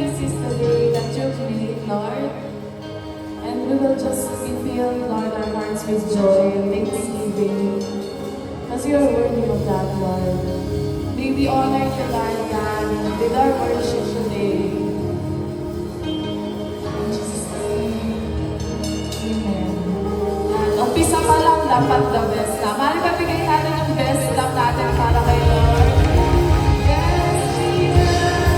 this is the day that you've made, Lord. And we will just be filled, Lord, our hearts with joy and thanksgiving. Because you're worthy of that, Lord. May we honor you, Lord God, with our worship today. In Jesus' name, Amen. At umpisa pa lang, dapat the best na. Mahal ba bigay natin yung best lang natin para kay Lord? Yes, Jesus!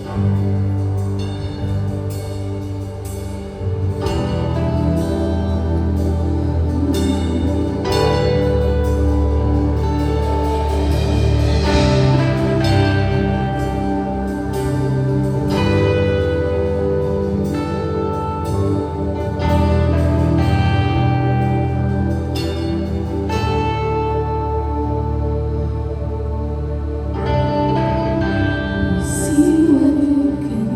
See what you can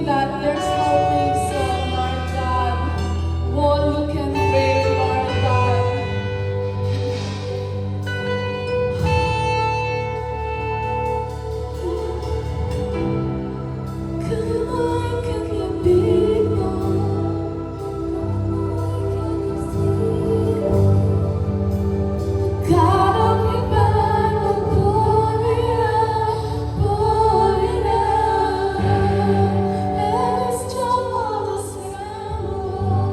believe that there's no reason, Lord God, wall you can break, Lord God. Come on, can you be more? God of revival, pour it out, pour it out. Every stronghold is tremble.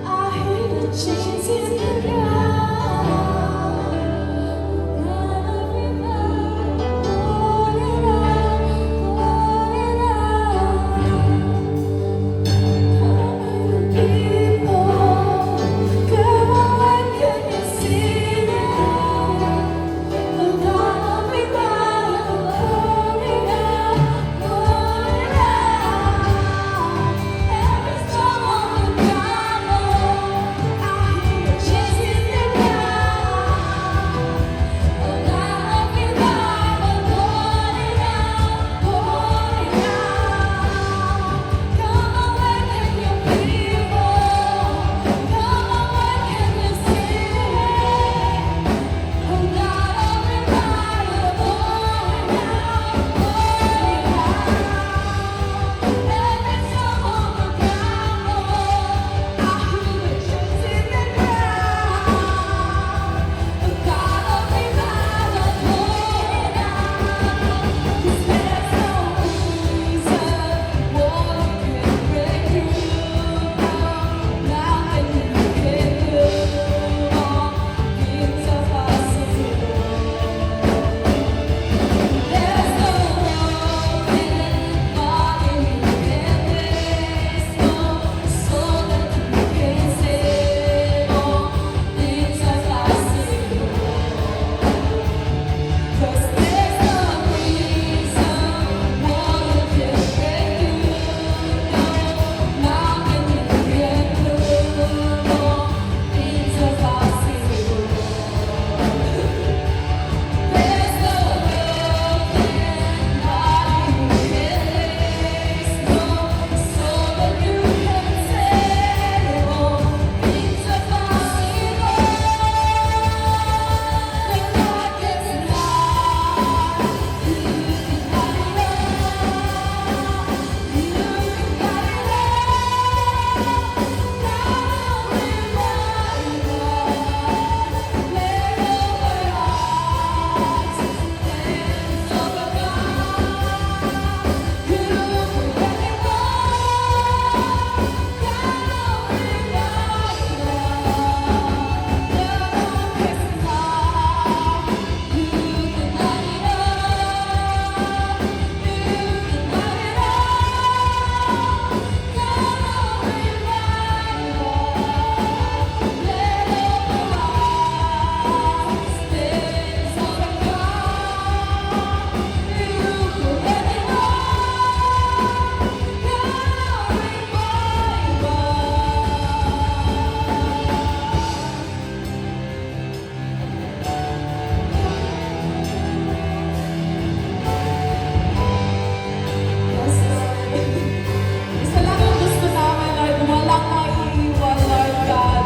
I hear the chains in the ground. God of revival, pour it out, pour it out. Isa lang ang gusto namin, Lord, walang maiiwan, Lord God.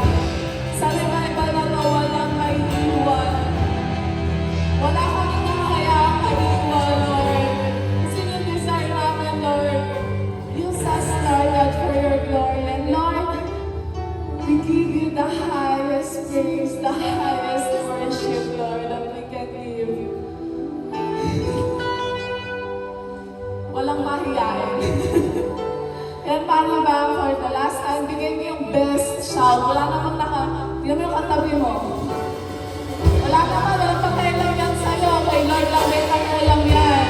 Sa revival na to, walang maiiwan. Wala kaming hahayaang maiiwan, Lord. Kasi yung desire namin, Lord, use us, Lord God, for your glory. And Lord, we give you the highest praise, the highest worship, Lord, that we can give. Walang mahiyain. Yan, pari ba, for the last time, bigay mo yung best shout. Wala namang tingnan mo yung katabi mo. Wala naman, walang patay lang yan sa'yo. Kay Lord lang, may patay lang yan.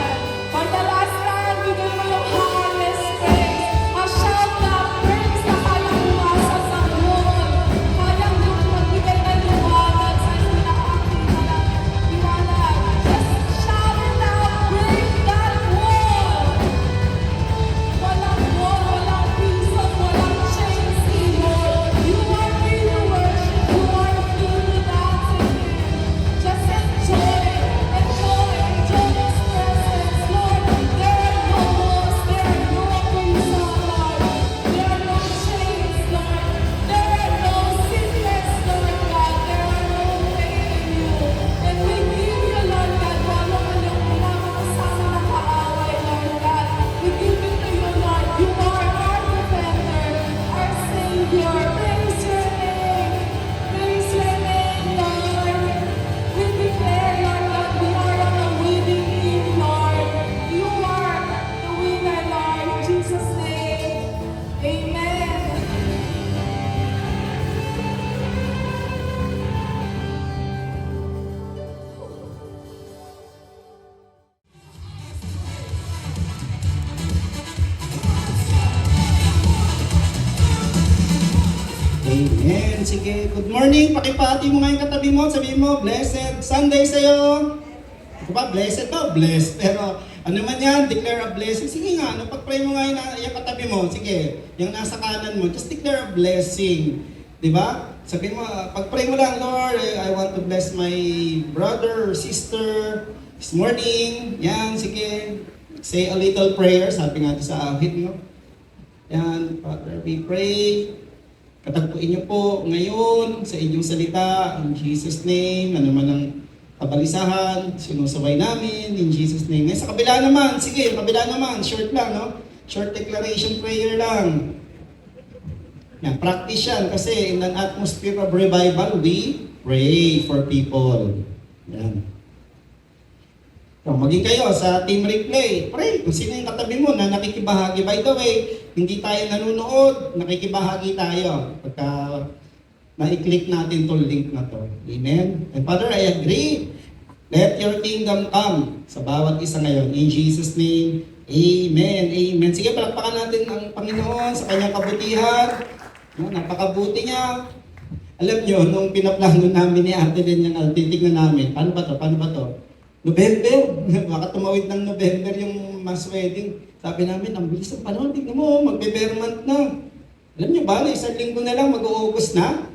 For the last time, bigay mo yung highest praise. A shout na praise na kayang umasan sa Lord. Kayang yung magbigay na liwanag sa pinakakita ng liwanag. Just shout it out, break that wall. Walang wall, walang reason, walang chains, Lord. You are free to worship, you are free to dance in Him. Just enjoy, enjoy, enjoy. Amen. Sige, good morning. Pakipati mo nga yung katabi mo. Sabihin mo, blessed Sunday sa'yo. Ako ba, blessed to? Blessed. Pero ano man yan, declare a blessing. Sige nga, pag-pray mo nga yung katabi mo. Sige, yung nasa kanan mo, just declare a blessing. Diba? Sabihin mo, pag-pray mo lang, Lord, I want to bless my brother or sister this morning. Yan, sige. Say a little prayer. Sabi nga sa awit, no? Yan, Father, we pray. Katagpuin niyo po ngayon sa inyong salita, in Jesus' name, ano man ang kabalisahan, sinusabay namin, in Jesus' name. Ngayon sa kabila naman, sige, kabila naman, short lang, no? Short declaration prayer lang. Yan, practice yan kasi in an atmosphere of revival, we pray for people. Yan. So, maging kayo sa team replay, pray kung sino yung katabi mo na nakikibahagi. By the way, hindi tayo nanonood, nakikibahagi tayo pagka na-click natin itong link na to. Amen? And Father, I agree. Let your kingdom come sa bawat isa ngayon. In Jesus' name, Amen. Amen. Sige, palakpakan natin ang Panginoon sa kanyang kabutihan. No, napakabuti niya. Alam nyo, nung pinaplano namin ni Ate Len yung titignan namin, paano ba to? Paano ba to? November, baka tumawid ng November yung mass wedding. Sabi namin, ang bilis ng panahon, tignan mo, magbe-bare month na. Alam niyo ba, isang linggo na lang, mag-August na.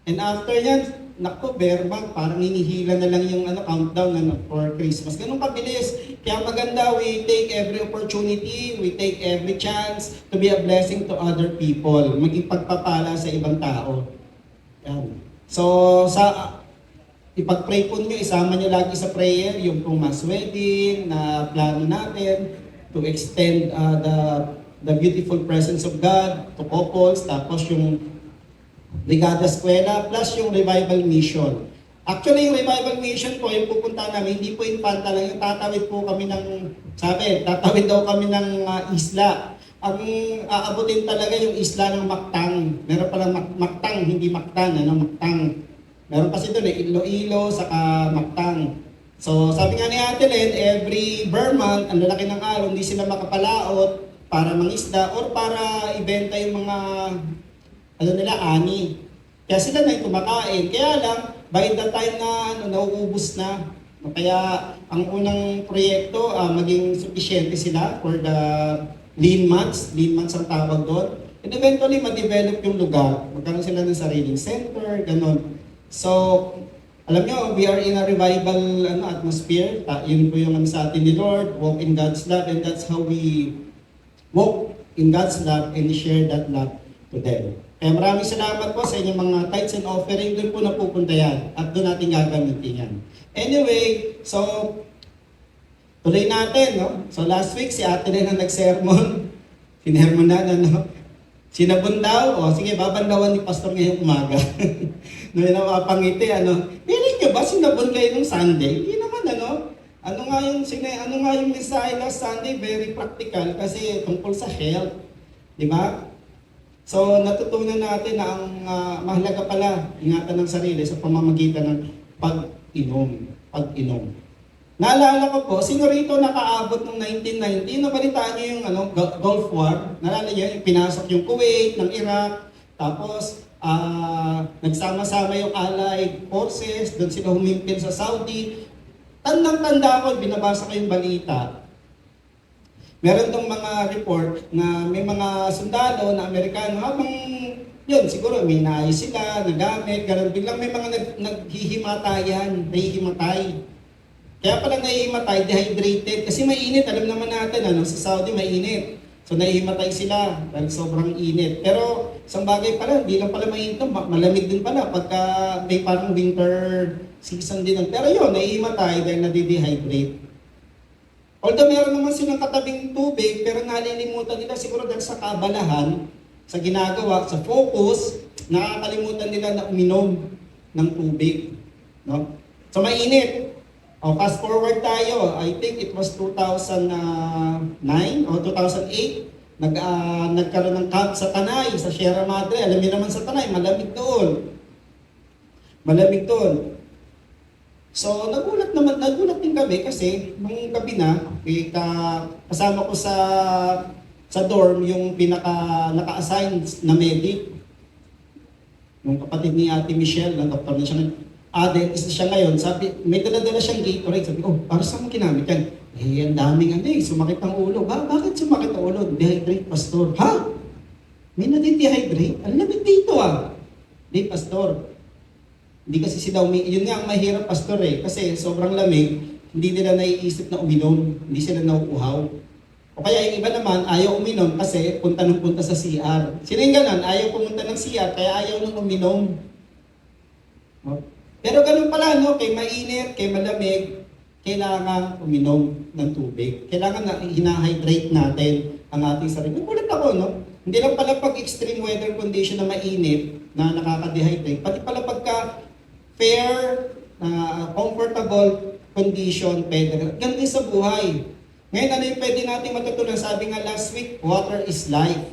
And after yan, nako, bare month, parang hinihila na lang yung countdown for Christmas. Ganun kabilis. Kaya maganda, we take every opportunity, we take every chance to be a blessing to other people. Maging pagpapala sa ibang tao. Yan. So, ipag-pray po niyo, isama niyo lagi sa prayer yung pong mass wedding na plano natin to extend the beautiful presence of God to couples, tapos yung Brigada Eskwela, plus yung revival mission. Actually, yung revival mission po, yung pupunta namin, hindi po infanta lang, yung tatawid po kami ng, tatawid daw kami ng isla. Ang aabutin talaga yung isla ng Mactang. Meron palang Mactang, hindi Mactan, Mactang. Meron kasi doon Iloilo, saka Mactang. So sabi nga ni Ate Len, every Burman, ang lalaki ng araw, hindi sila makapalaot para mangisda or para ibenta yung mga ani. Kaya sila na yung kumakain. Kaya lang, by the time na nauubos na, kaya ang unang proyekto, maging sufficiente sila for the lean months ang tawag doon. And eventually, ma-develop yung lugar. Magkaroon sila ng sariling center, ganon. So, alam nyo, we are in a revival atmosphere. Yun po yung sa atin ni Lord, walk in God's love, and that's how we walk in God's love and share that love to them. Kaya maraming salamat po sa inyong mga tithes and offering. Doon po napupunta yan at doon natin gagamitin yan. Anyway, so tuloy natin, no? So last week si Ate Len ang nag-sermon. Sinermon na, sinabon daw, sige, babandawan ni Pastor ngayong umaga. No, yun ang mapangiti, Piling nyo ba sinabon kayo nung Sunday? Hindi naman, Ano nga yung mensahe last Sunday? Very practical kasi tungkol sa health. Di ba? So, natutunan natin na ang mahalaga pala, ingatan ng sarili sa pamamagitan ng pag-inom. Naalala ko po, sino rito nakaabot ng 1990, nabalitaan niyo yung Gulf War? Naalala niyo yung pinasok yung Kuwait ng Iraq, tapos nagsama-sama yung Allied Forces, doon sila humimpil sa Saudi. Tandang-tanda ko, binabasa ko yung balita. Meron tong mga report na may mga sundalo na Amerikano, habang yun, siguro may naayos sila, nagamit, gano'n, biglang may mga nahihimatay. Kaya pala nahihimatay, dehydrated, kasi mainit, alam naman natin, sa Saudi mainit. So nahihimatay sila dahil sobrang init. Pero isang bagay pala, hindi lang pala mainit, malamig din pala pagka may parang winter season din. Pero yun, nahihimatay dahil nadidehydrate. Although meron naman silang katabing tubig, pero nalilimutan nila siguro dahil sa kabalahan, sa ginagawa, sa focus, nakakalimutan nila na uminom ng tubig. No? So mainit. Fast forward tayo, I think it was 2009 o 2008, nagkaroon ng camp sa Tanay, sa Sierra Madre. Alam niyo naman sa Tanay, malamig doon. So nagulat din kami kasi nung gabi na, kasama ko sa dorm yung pinaka naka-assign na medic. Nung kapatid ni Ate Michelle, na doktor na siya, dentist na siya ngayon, sabi, may dala-dala siyang Gatorade. Sabi, para saan mo ginamit yan? Ang daming sumakit ang ulo. Bakit sumakit ang ulo? Dehydrate, pastor. Ha? May nadi-dehydrate? Ang lamig dito Di, pastor. Hindi kasi yun nga ang mahirap, pastor kasi sobrang lamig, hindi nila naiisip na uminom, hindi sila nauuhaw. O kaya yung iba naman, ayaw uminom kasi punta ng punta sa CR. Sino yung ganun? Ayaw pumunta ng CR, kaya ayaw nang uminom. Pero ganun pala, kay mainit, kay malamig, kailangan uminom ng tubig. Kailangan na hinahydrate natin ang ating sarili. Nagulat ako, Hindi lang pala pag extreme weather condition na mainit, na nakaka-dehydrate, pati pala pagka fair, comfortable condition, pwede. Ganun din sa buhay. Ngayon, ano yung pwede natin matutunan? Sabi nga last week, water is life.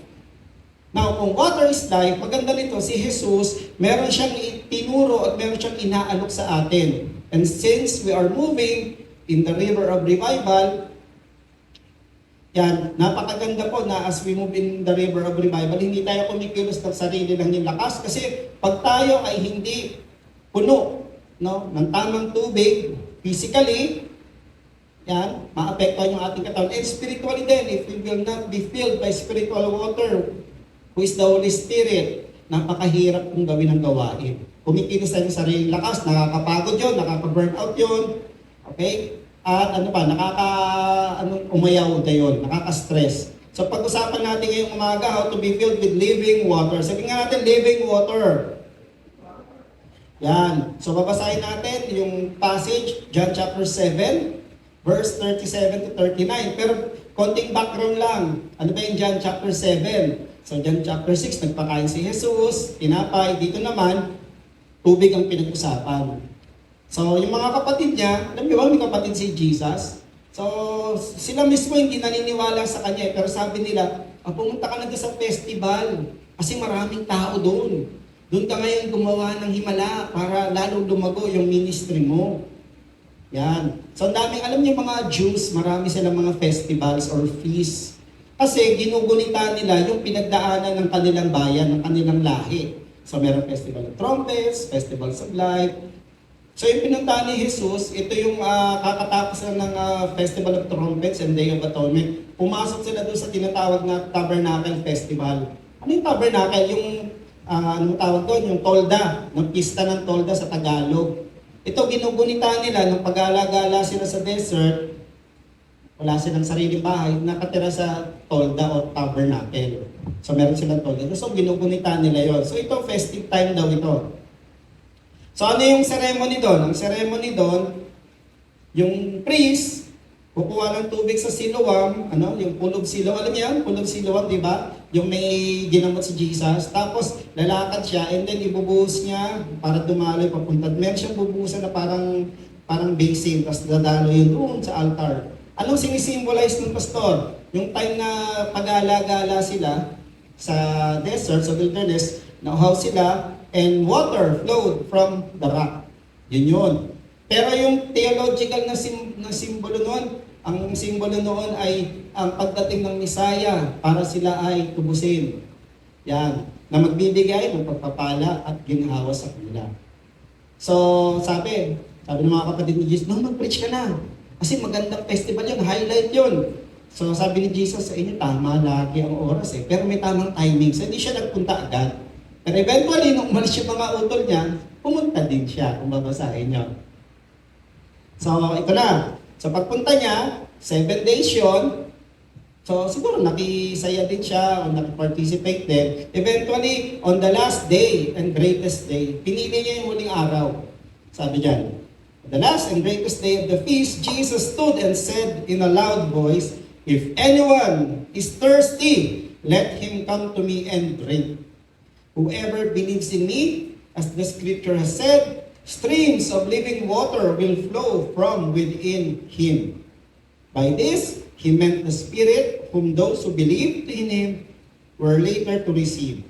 Now, kung water is life, maganda nito, si Jesus, meron siyang tinuro at meron siyang inaalok sa atin. And since we are moving in the river of revival, yan, napakaganda po na as we move in the river of revival, hindi tayo kumikilos ng sarili lang yung lakas. Kasi pag tayo ay hindi puno ng tamang tubig, physically, yan, maapektuhan yung ating katawan. And spiritually din, if we will not be filled by spiritual water, who is the Holy Spirit, napakahirap kong gawin ang gawain. Kumikilos tayo yung sarili lakas, nakakapagod yun, nakaka-burnout yun, okay? At umayaw na yun, nakaka-stress. So pag-usapan natin ngayong umaga, how to be filled with living water. Sabihin nga natin, living water. Yan. So babasahin natin yung passage, John chapter 7, verse 37 to 39. Pero konting background lang. Ano ba yung John chapter 7? So John chapter 6, nagpakain si Jesus, tinapay. Dito naman, tubig ang pinag-usapan. So yung mga kapatid niya, alam niyo ba may kapatid si Jesus? So sila mismo hindi naniniwala sa kanya. Pero sabi nila, pumunta ka na doon sa festival. Kasi maraming tao doon. Doon ka ngayon gumawa ng himala para lalong lumago yung ministry mo. Yan. So, ang daming, alam niyo mga Jews, marami silang mga festivals or feasts. Kasi ginugunita nila yung pinagdaanan ng kanilang bayan, ng kanilang lahi. So, meron Festival of Trumpets, Festivals of Light. So, yung pinuntahan ni Jesus, ito yung kakatapos lang ng Festival of Trumpets and Day of Atonement. Pumasok sila doon sa tinatawag na Tabernacle Festival. Ano yung Tabernacle? Yung, anong tawag doon? Yung tolda. Yung pista ng tolda sa Tagalog. Ito, ginugunita nila nung pag-alagala sila sa desert, wala silang sariling bahay, nakatira sa tolda o tabernacle. So, meron silang tolda. So, ginugunita nila yon. So, ito, festive time daw ito. So, ano yung ceremony doon? Ang ceremony doon, yung priest, kukuha ng tubig sa Siloam, yung pool of Siloam. Alam niyo yan? Pool of Siloam, di ba? Yung may ginamot si Jesus. Tapos, lalakad siya and then ibubuhos niya para dumaloy papunta. Meron siyang bubuhusan na parang basin, tapos dadalo yun doon sa altar. Anong sinisimbolize ng pastor? Yung time na pag-alagala sila sa desert, sa wilderness, nauhaw sila, and water flowed from the rock. Yun. Pero yung theological na simbolo noon, ang simbolo noon ay ang pagdating ng Misaya para sila ay tubusin. Yan. Na magbibigay ng pagpapala at ginhawa sa kanila. So, sabi ng mga kapatid ni Jesus, mag-preach ka na. Kasi magandang festival yun, highlight yun. So, sabi ni Jesus sa inyo, tama lagi ang oras Pero may tamang timing. So, hindi siya nagpunta agad. Pero eventually, nung umalis yung mga utol niya, pumunta din siya kung babasahin niyo. So, ito na. So pagpunta niya, 7 days yun. So siguro nakisaya din siya o nakiparticipate din. Eventually, on the last day and greatest day, pinili niya yung huling araw. Sabi diyan, the last and greatest day of the feast, Jesus stood and said in a loud voice, "If anyone is thirsty, let him come to me and drink. Whoever believes in me, as the scripture has said, streams of living water will flow from within him." By this, he meant the Spirit whom those who believed in him were later to receive.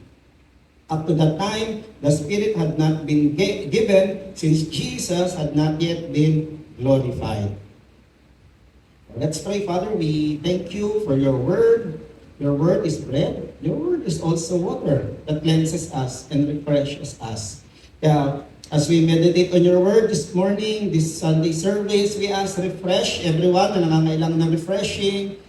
Up to that time, the Spirit had not been given since Jesus had not yet been glorified. Let's pray. Father, we thank you for your word. Your word is bread. Your word is also water that cleanses us and refreshes us. Kaya, as we meditate on your word this morning, this Sunday service, we ask refresh everyone na nangangailangan ng refreshing.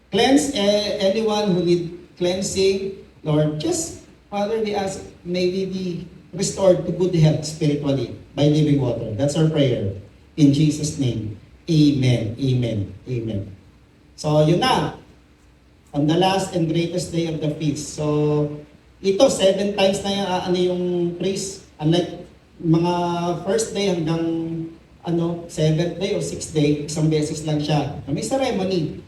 Cleanse anyone who need cleansing. Lord, just, Father, we ask, may we be restored to good health spiritually by living water. That's our prayer. In Jesus' name, amen, amen, amen. So, yun na. On the last and greatest day of the feast. So, ito, 7 times na yung praise. Unlike mga first day hanggang 7th day o 6th day, isang beses lang siya. May ceremony.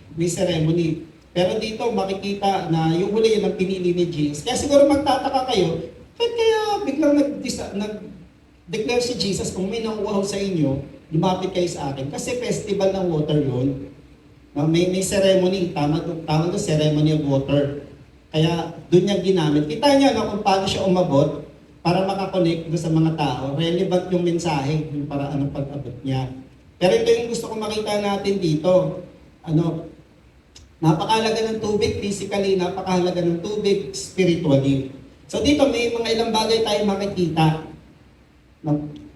Pero dito makikita na yung huli yun ang pinili ni Jesus. Kaya siguro magtataka kayo, bakit kaya biglang nag-declare si Jesus kung may nauuhaw sa inyo, lumapit kayo sa akin. Kasi festival ng water yun. May ceremony, tama doon ceremony of water. Kaya doon niya ginamit. Kita niya kung paano siya umabot para makakonect doon sa mga tao. Relevant yung mensahe, yung paraan ng pag-abot niya. Pero ito yung gusto kong makita natin dito. Napakahalaga ng tubig physically, napakahalaga ng tubig spiritually. So dito may mga ilang bagay tayo makikita.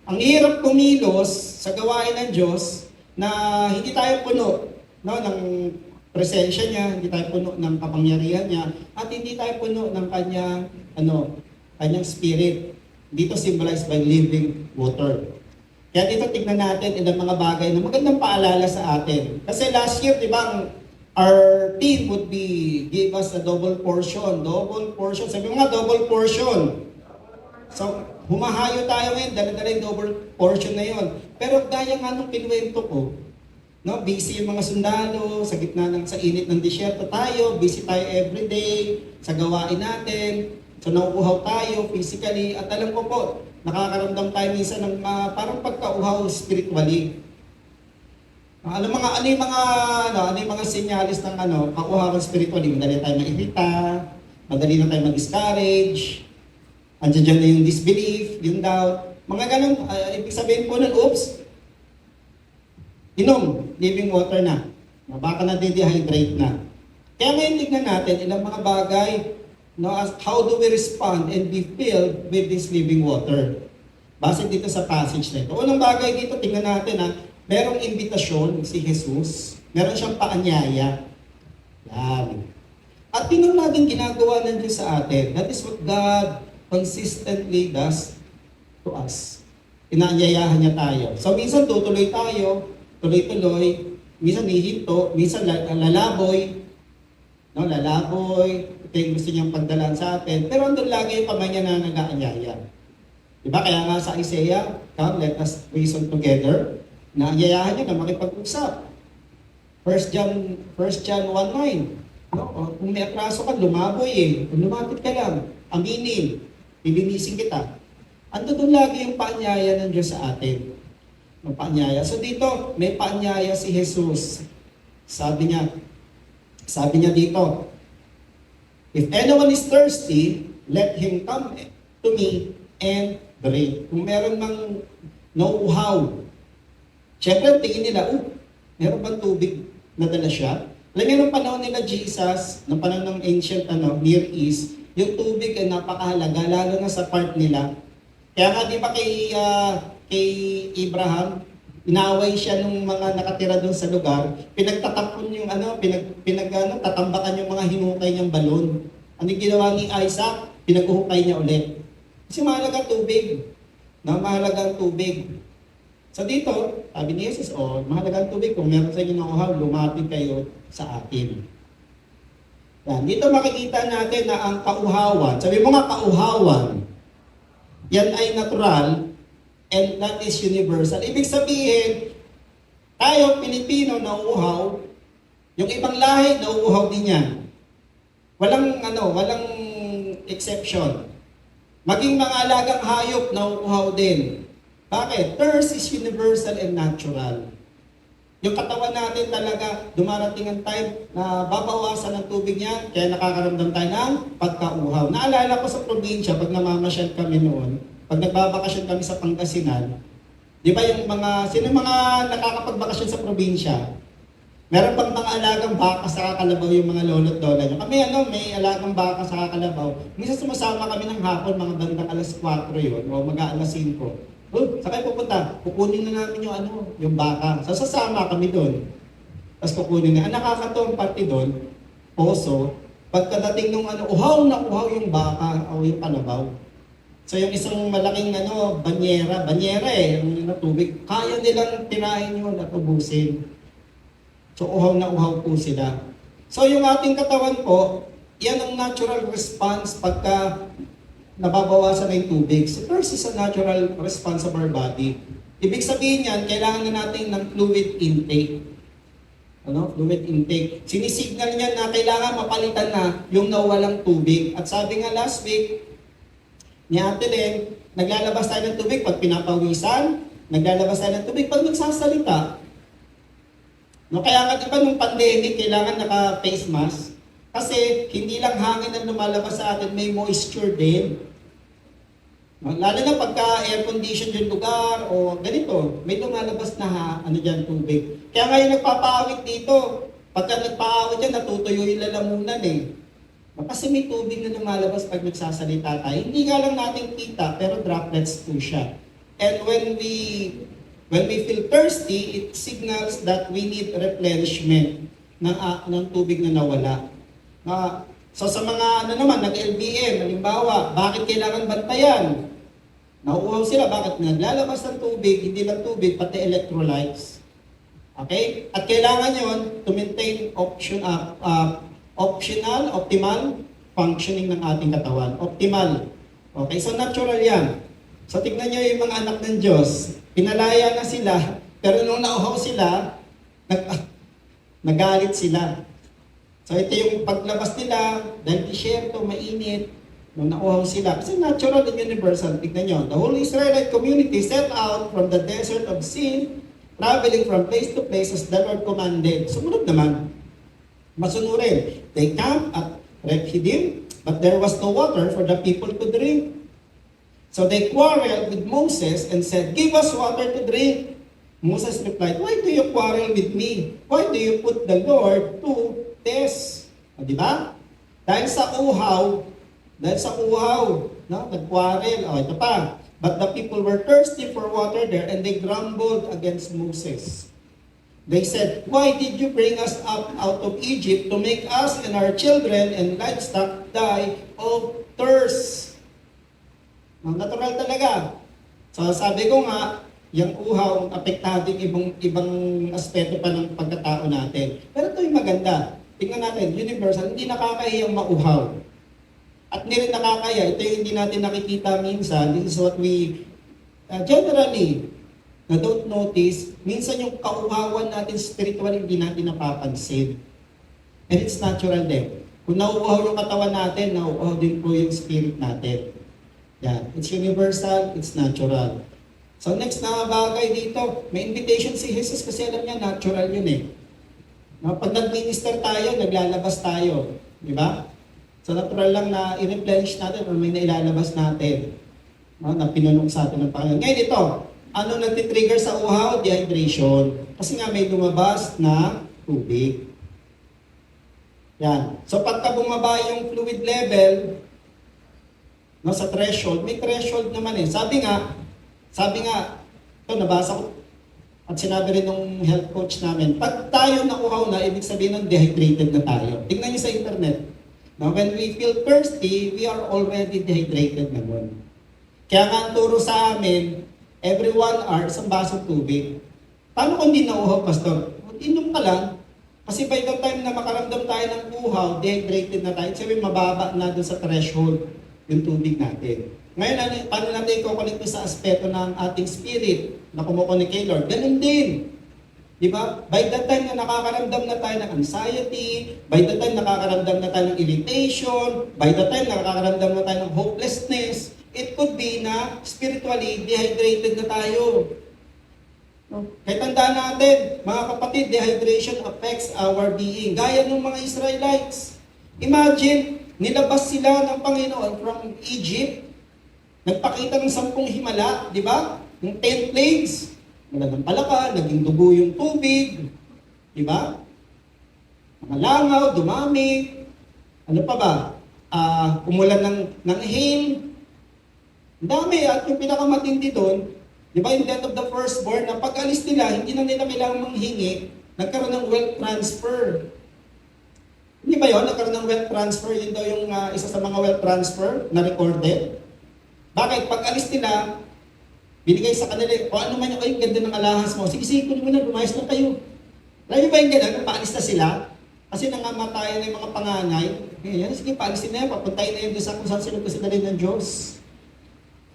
Ang hirap kumilos sa gawain ng Diyos na hindi tayo puno ng presensya niya, hindi tayo puno ng kapangyarihan niya, at hindi tayo puno ng kanyang spirit. Dito symbolized by living water. Kaya dito tignan natin ilang mga bagay na magandang paalala sa atin. Kasi last year, di ba, our team would give us a double portion. Sabi mo nga, double portion. So, humahayo tayo ngayon, dala-dala yung double portion na yon. Pero gaya nga nung kinuwento ko, busy yung mga sundalo, sa gitna sa init ng disyerto tayo, busy tayo everyday, sa gawain natin, so nauuhaw tayo physically, at alam ko po, nakakaramdam tayo minsan ng parang pagkauhaw spiritually. Ano yung mga senyalis ng kauhawan spiritually? Madali tayo mairita, madali na tayo mag-discourage, andiyan na yung disbelief, yung doubt, mga ganun, ibig sabihin po nun, oops, inom, living water na. Baka na-dehydrate na. Kaya ngayon tignan natin ilang mga bagay, how do we respond and be filled with this living water? Base dito sa passage na ito. Unang bagay dito, tignan natin merong imbitasyon si Jesus, meron siyang paanyaya. Yan. At tingnan natin ginagawa ng Diyos sa atin. That is what God consistently does to us. Inaanyayahan niya tayo. So minsan tutuloy tayo, tuloy-tuloy, minsan hihinto, minsan lalaboy, ito yung gusto niyang pagdalaan sa atin, pero andun lagi yung kamay niya na nag-aanyaya. Diba? Kaya nga sa Isaiah, come, let us reason together, naanyayahan niya na makipag-usap. 1 John 1:9, kung may atraso ka, lumaboy Kung lumapit ka lang, aminin, lilinisin kita. Andun lagi yung paanyaya ng Diyos sa atin. Paanyaya. So dito, may paanyaya si Jesus. Sabi niya dito, if anyone is thirsty, let him come to me and drink. Kung meron mang nauuhaw, syempre tingin nila, meron bang tubig na dala siya? Alam niyo, nung panahon nila Jesus, nung panahon ng ancient Near East, yung tubig ay napakahalaga, lalo na sa part nila. Kaya nga di ba kay Abraham, inaway siya ng mga nakatira doon sa lugar, pinagtatapon yung tatambakan yung mga hinukay niyang balon. Ano ginawa ni Isaac? Pinaguhukay niya ulit. Kasi mahalaga tubig. Mahalaga ang tubig. So dito, sabi ni Jesus, mahalaga ang tubig. Kung meron sa inyo ng uhaw, lumapit kayo sa akin. Yan. Dito makikita natin na ang kauhawan, sabi mo nga kauhawan, yan ay natural, and that is universal. Ibig sabihin, tayo, Pilipino, nauuhaw, yung ibang lahi, nauuhaw din yan. Walang exception. Maging mga alagang hayop, nauuhaw din. Bakit? Thirst is universal and natural. Yung katawan natin talaga, dumarating ang time na babawasan ng tubig niya, kaya nakakaramdam tayo ng pagkauhaw. Naalala ko sa probinsya, pag namamasyal kami noon, pag nagbabakasyon kami sa Pangasinan, di ba yung mga nakakapagbakasyon sa probinsya, Meron pang mga alagang baka sa kalabaw yung mga lolo't lola nyo. Kami may alagang baka sa kalabaw. Minsan sumasama kami ng hapon, mga bandang alas 4 yun, o alas 5. Saan kayo pupunta? Kukunin na namin yung baka. So sasama kami doon. Tapos kukunin na. Ang nakakatuwang parte doon, poso, pagkadating nung uhaw na uhaw yung baka o yung kalabaw. So yung isang malaking banyera yung tubig, kaya nilang tirahin yun at ubusin. So uhaw na uhaw po sila. So yung ating katawan po, yan ang natural response pagka nababawasan na yung tubig. So first is a natural response of our body. Ibig sabihin yan, kailangan na natin ng fluid intake. Fluid intake. Sinisignal niya na kailangan mapalitan na yung nawalang tubig. At sabi nga last week, ni Ate Len, naglalabas tayo ng tubig pag pinapawisan, naglalabas tayo ng tubig pag nagsasalita. Kaya nga diba nung pandemic, kailangan naka-face mask. Kasi hindi lang hangin ang lumalabas sa atin, may moisture din. Lalo na pagka air condition yung lugar o ganito, may lumalabas na tubig. Kaya ngayon nagpapaawit dito. Pagka nagpaawit yan, natutuyo yung lalamunan eh. Kasi may tubig na lumalabas pag nagsasalita tayo. Hindi nga lang natin kita, pero droplets po siya. And when we feel thirsty, it signals that we need replenishment ng tubig na nawala. So sa mga nag-LBM, halimbawa, bakit kailangan bantayan? Nauuhaw sila, bakit naglalabas ng tubig, hindi lang tubig, pati electrolytes. Okay? At kailangan yon to maintain optimal functioning ng ating katawan. Optimal. Okay, so natural yan. So tignan nyo yung mga anak ng Diyos. Pinalaya na sila, pero nung nauhaw sila, nagalit sila. So ito yung paglabas nila, dahil disyerto, mainit, nung nauhaw sila. Kasi natural and universal, tignan nyo. The whole Israelite community set out from the desert of Sin, traveling from place to place as the Lord commanded. Sumunod naman. Masunurin. They camped at Rephidim, but there was no water for the people to drink. So they quarreled with Moses and said, "Give us water to drink." Moses replied, "Why do you quarrel with me? Why do you put the Lord to test?" Di ba? Dahil sa uhaw, nag-quarrel. Ito pa. But the people were thirsty for water there and they grumbled against Moses. They said, "Why did you bring us up out of Egypt to make us and our children and livestock die of thirst?" Natural talaga. So sabi ko nga, yung uhaw, apektado yung ibang aspeto pa ng pagkatao natin. Pero ito yung maganda. Tingnan natin, universal, hindi nakakahiyang mauhaw. At hindi rin nakakaya, ito yung hindi natin nakikita minsan. This is what we generally don't notice. Minsan yung kauhawan natin spiritually, hindi natin napapansin. And it's natural din. Kung nauuhaw yung katawan natin, nauuhaw din po yung spirit natin. Yan. It's universal, it's natural. So next na bagay dito, may invitation si Jesus kasi alam niya, natural yun eh. Pag nag-minister tayo, naglalabas tayo. Di ba? So natural lang na i-replenish natin o may nailalabas natin. Na pinunong sa atin ng Panginoon. Ngayon ito, ano nagtitrigger sa uhaw? Dehydration. Kasi nga may lumabas na tubig. Yan. So pagka bumaba yung fluid level, sa threshold, may threshold naman eh. Sabi nga, ito nabasa ko, at sinabi rin ng health coach namin, pag tayo nakuhaw na, ibig sabihin ng dehydrated na tayo. Tingnan niyo sa internet. Now, when we feel thirsty, we are already dehydrated naman. Kaya nga ang turo sa amin, every 1 hour, isang basong tubig. Paano kung di nauhaw, Pastor? Inom ka lang. Kasi by the time na makaramdam tayo ng uhaw, dehydrated na tayo, sabi mababa na doon sa threshold yung tubig natin. Ngayon, paano natin i-connect sa aspeto ng ating spirit na kumukonek kay Lord? Ganun din. Di ba? By the time na nakakaramdam na tayo ng anxiety, by the time nakakaramdam na tayo ng irritation, by the time nakakaramdam na tayo ng hopelessness, it could be na spiritually dehydrated na tayo. Kaya tandaan natin, mga kapatid, dehydration affects our being. Gaya ng mga Israelites. Imagine, nilabas sila ng Panginoon from Egypt, nagpakita ng 10 himala, di ba? Yung 10 plagues, wala ng palaka, naging dugo yung tubig, di ba? Mga langaw, dumami, ano pa ba? Umulan ng hail. Ang dami. At yung pinakamatindi doon, di ba yung death of the firstborn, na pag-alis nila, hindi na nila kailangang manghingi, nagkaroon ng wealth transfer. Hindi ba yun? Nagkaroon ng wealth transfer, yun daw yung isa sa mga wealth transfer na recorded. Bakit? Pag-alis nila, binigay sa kanila, o ano man yung, ay, ganda ng alahas mo. Sige, sige, kunin mo na, lumayas na kayo. Alam niyo ba yung gano'n? Paalis na sila? Kasi nangamatayan na yung mga panganay. Ngayon, sige, paalisin na yan. Papuntayin na yun doon sa kung saan sila gusto dalhin ng Diyos.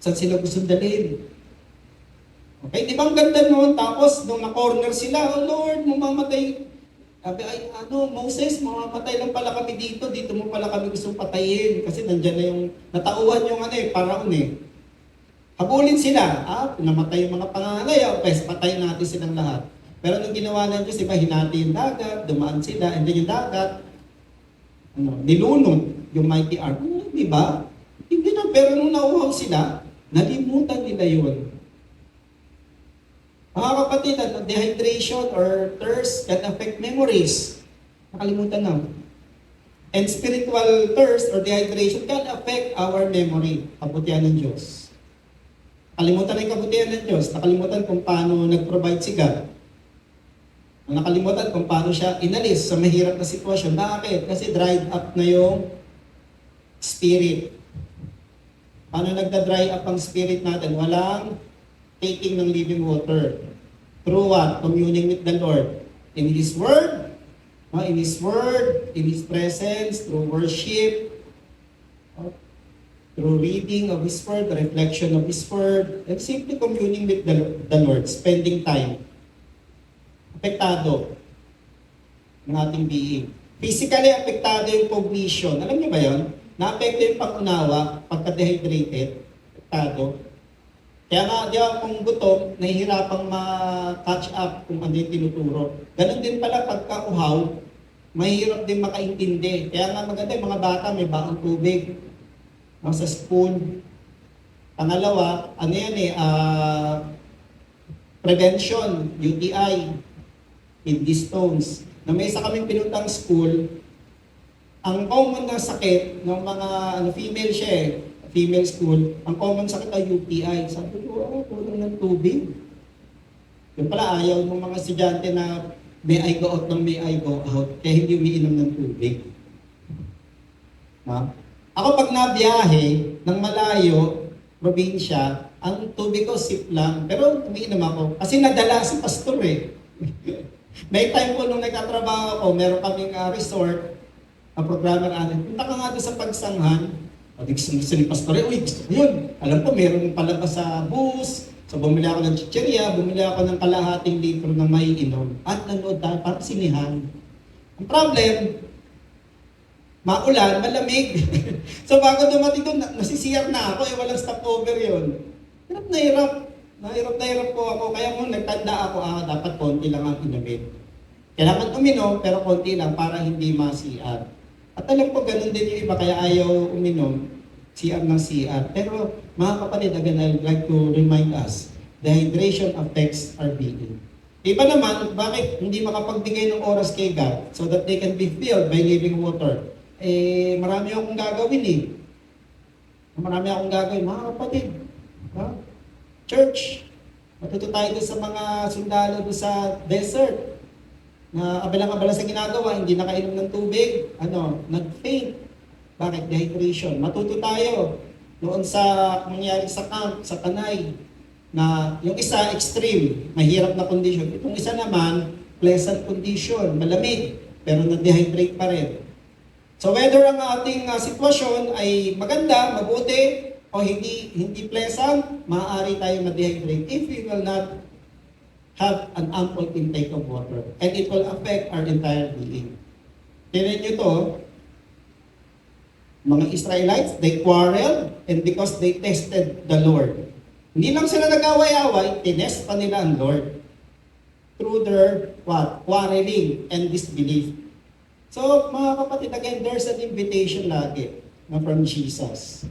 Saan sila gusto dalhin. Okay, di ba ang ganda noon? Tapos, nung na-corner sila, oh Lord, mamamatay. Sabi, ay, Moses, mamamatay lang pala kami dito. Dito mo pala kami gustong patayin. Kasi nandyan na yung, natauhan yung paraon eh. Habulin sila. Namatay yung mga panganay. Pes, patayin natin silang lahat. Pero nung ginawa ng Diyos, iba, hinati yung dagat, dumaan sila, and then yung dagat, nilunod yung mighty arm. Di ba? Hindi na, pero nung nauhaw sila, nalimutan nila yun. Mga kapatid, dehydration or thirst can affect memories. Nakalimutan na. And spiritual thirst or dehydration can affect our memory. Kabutihan ng Diyos. Nakalimutan na yung kabutihan ng Diyos. Nakalimutan kung paano nag-provide si God. Nakalimutan kung paano siya inalis sa mahirap na sitwasyon. Bakit? Kasi dried up na yung spirit. Paano nagda-dry up ang spirit natin? Walang taking ng living water. Through what? Communing with the Lord. In His Word, in His Word, in His presence, through worship, through reading of His Word, the reflection of His Word, and simply communing with the Lord, spending time. Apektado ng ating being. Physically, apektado yung cognition. Alam niyo ba yun? Naapekto yung pag-unawa, pagka-dehydrated, apektado. Kaya nga, di ba, kung gutom, nahihirapang ma-catch up kung ano yung tinuturo. Ganon din pala pagka-uhaw, mahirap din makaintindi. Kaya nga maganda yung mga bata, may baong tubig, sa spoon. Pangalawa, prevention, UTI, kidney stones. Na may isa kaming pinuntang school, ang common na sakit ng mga female siya female school, ang common sakit ay UTI. Sabi ko, kulang ng tubig. Yung pala ayaw ng mga estudyante na may I go out ng may I go out, kaya hindi umiinom ng tubig. Ako pag nabiyahe ng malayo, probinsya, ang tubig ko sip lang, pero umiinom ako. Kasi nadala si pastor eh. May time po nung nagkatrabaho ako, meron kaming resort, ang programmer natin, punta ka nga doon sa pagsanghan, gusto ni pastor, gusto ko yun. Alam ko, meron palabas sa bus, so bumili ako ng chicheria, bumili ako ng kalahating litro ng may inom, at nanood tayo, parang sinihan. Ang problem, maulan, malamig. So bago dumating doon, nasisiyar na ako, walang stopover yun. Hirap na hirap. Nahirap po ako, kaya mo nagtanda ako, dapat konti lang ang inumin. Kailangan uminom, pero konti lang para hindi ma-CR. At alam ko, ganun din yung iba, kaya ayaw uminom, CR ng CR. Pero mga kapatid, again, I'd like to remind us, dehydration affects our being. Iba naman, bakit hindi makapagbigay ng oras kay God so that they can be filled by living water? Marami akong gagawin Marami akong gagawin, mga kapatid. Church, matuto tayo doon sa mga sundalo doon sa desert na abalang-abala sa ginagawa, hindi nakainom ng tubig, nag-faint. Bakit? Dehydration. Matuto tayo noon sa mangyari sa camp, sa Tanay, na yung isa extreme, mahirap na condition. Itong isa naman, pleasant condition, malamig, pero na-dehydrate pa rin. So whether ang ating sitwasyon ay maganda, mabuti, o hindi pleasant, maaari tayo ma-dehydrate if we will not have an ample intake of water. And it will affect our entire being. Tignan nyo to, mga Israelites, they quarreled and because they tested the Lord. Hindi lang sila nag-away-away, tinest pa nila ang Lord through their quarreling and disbelief. So mga kapatid, again, there's an invitation lagi from Jesus.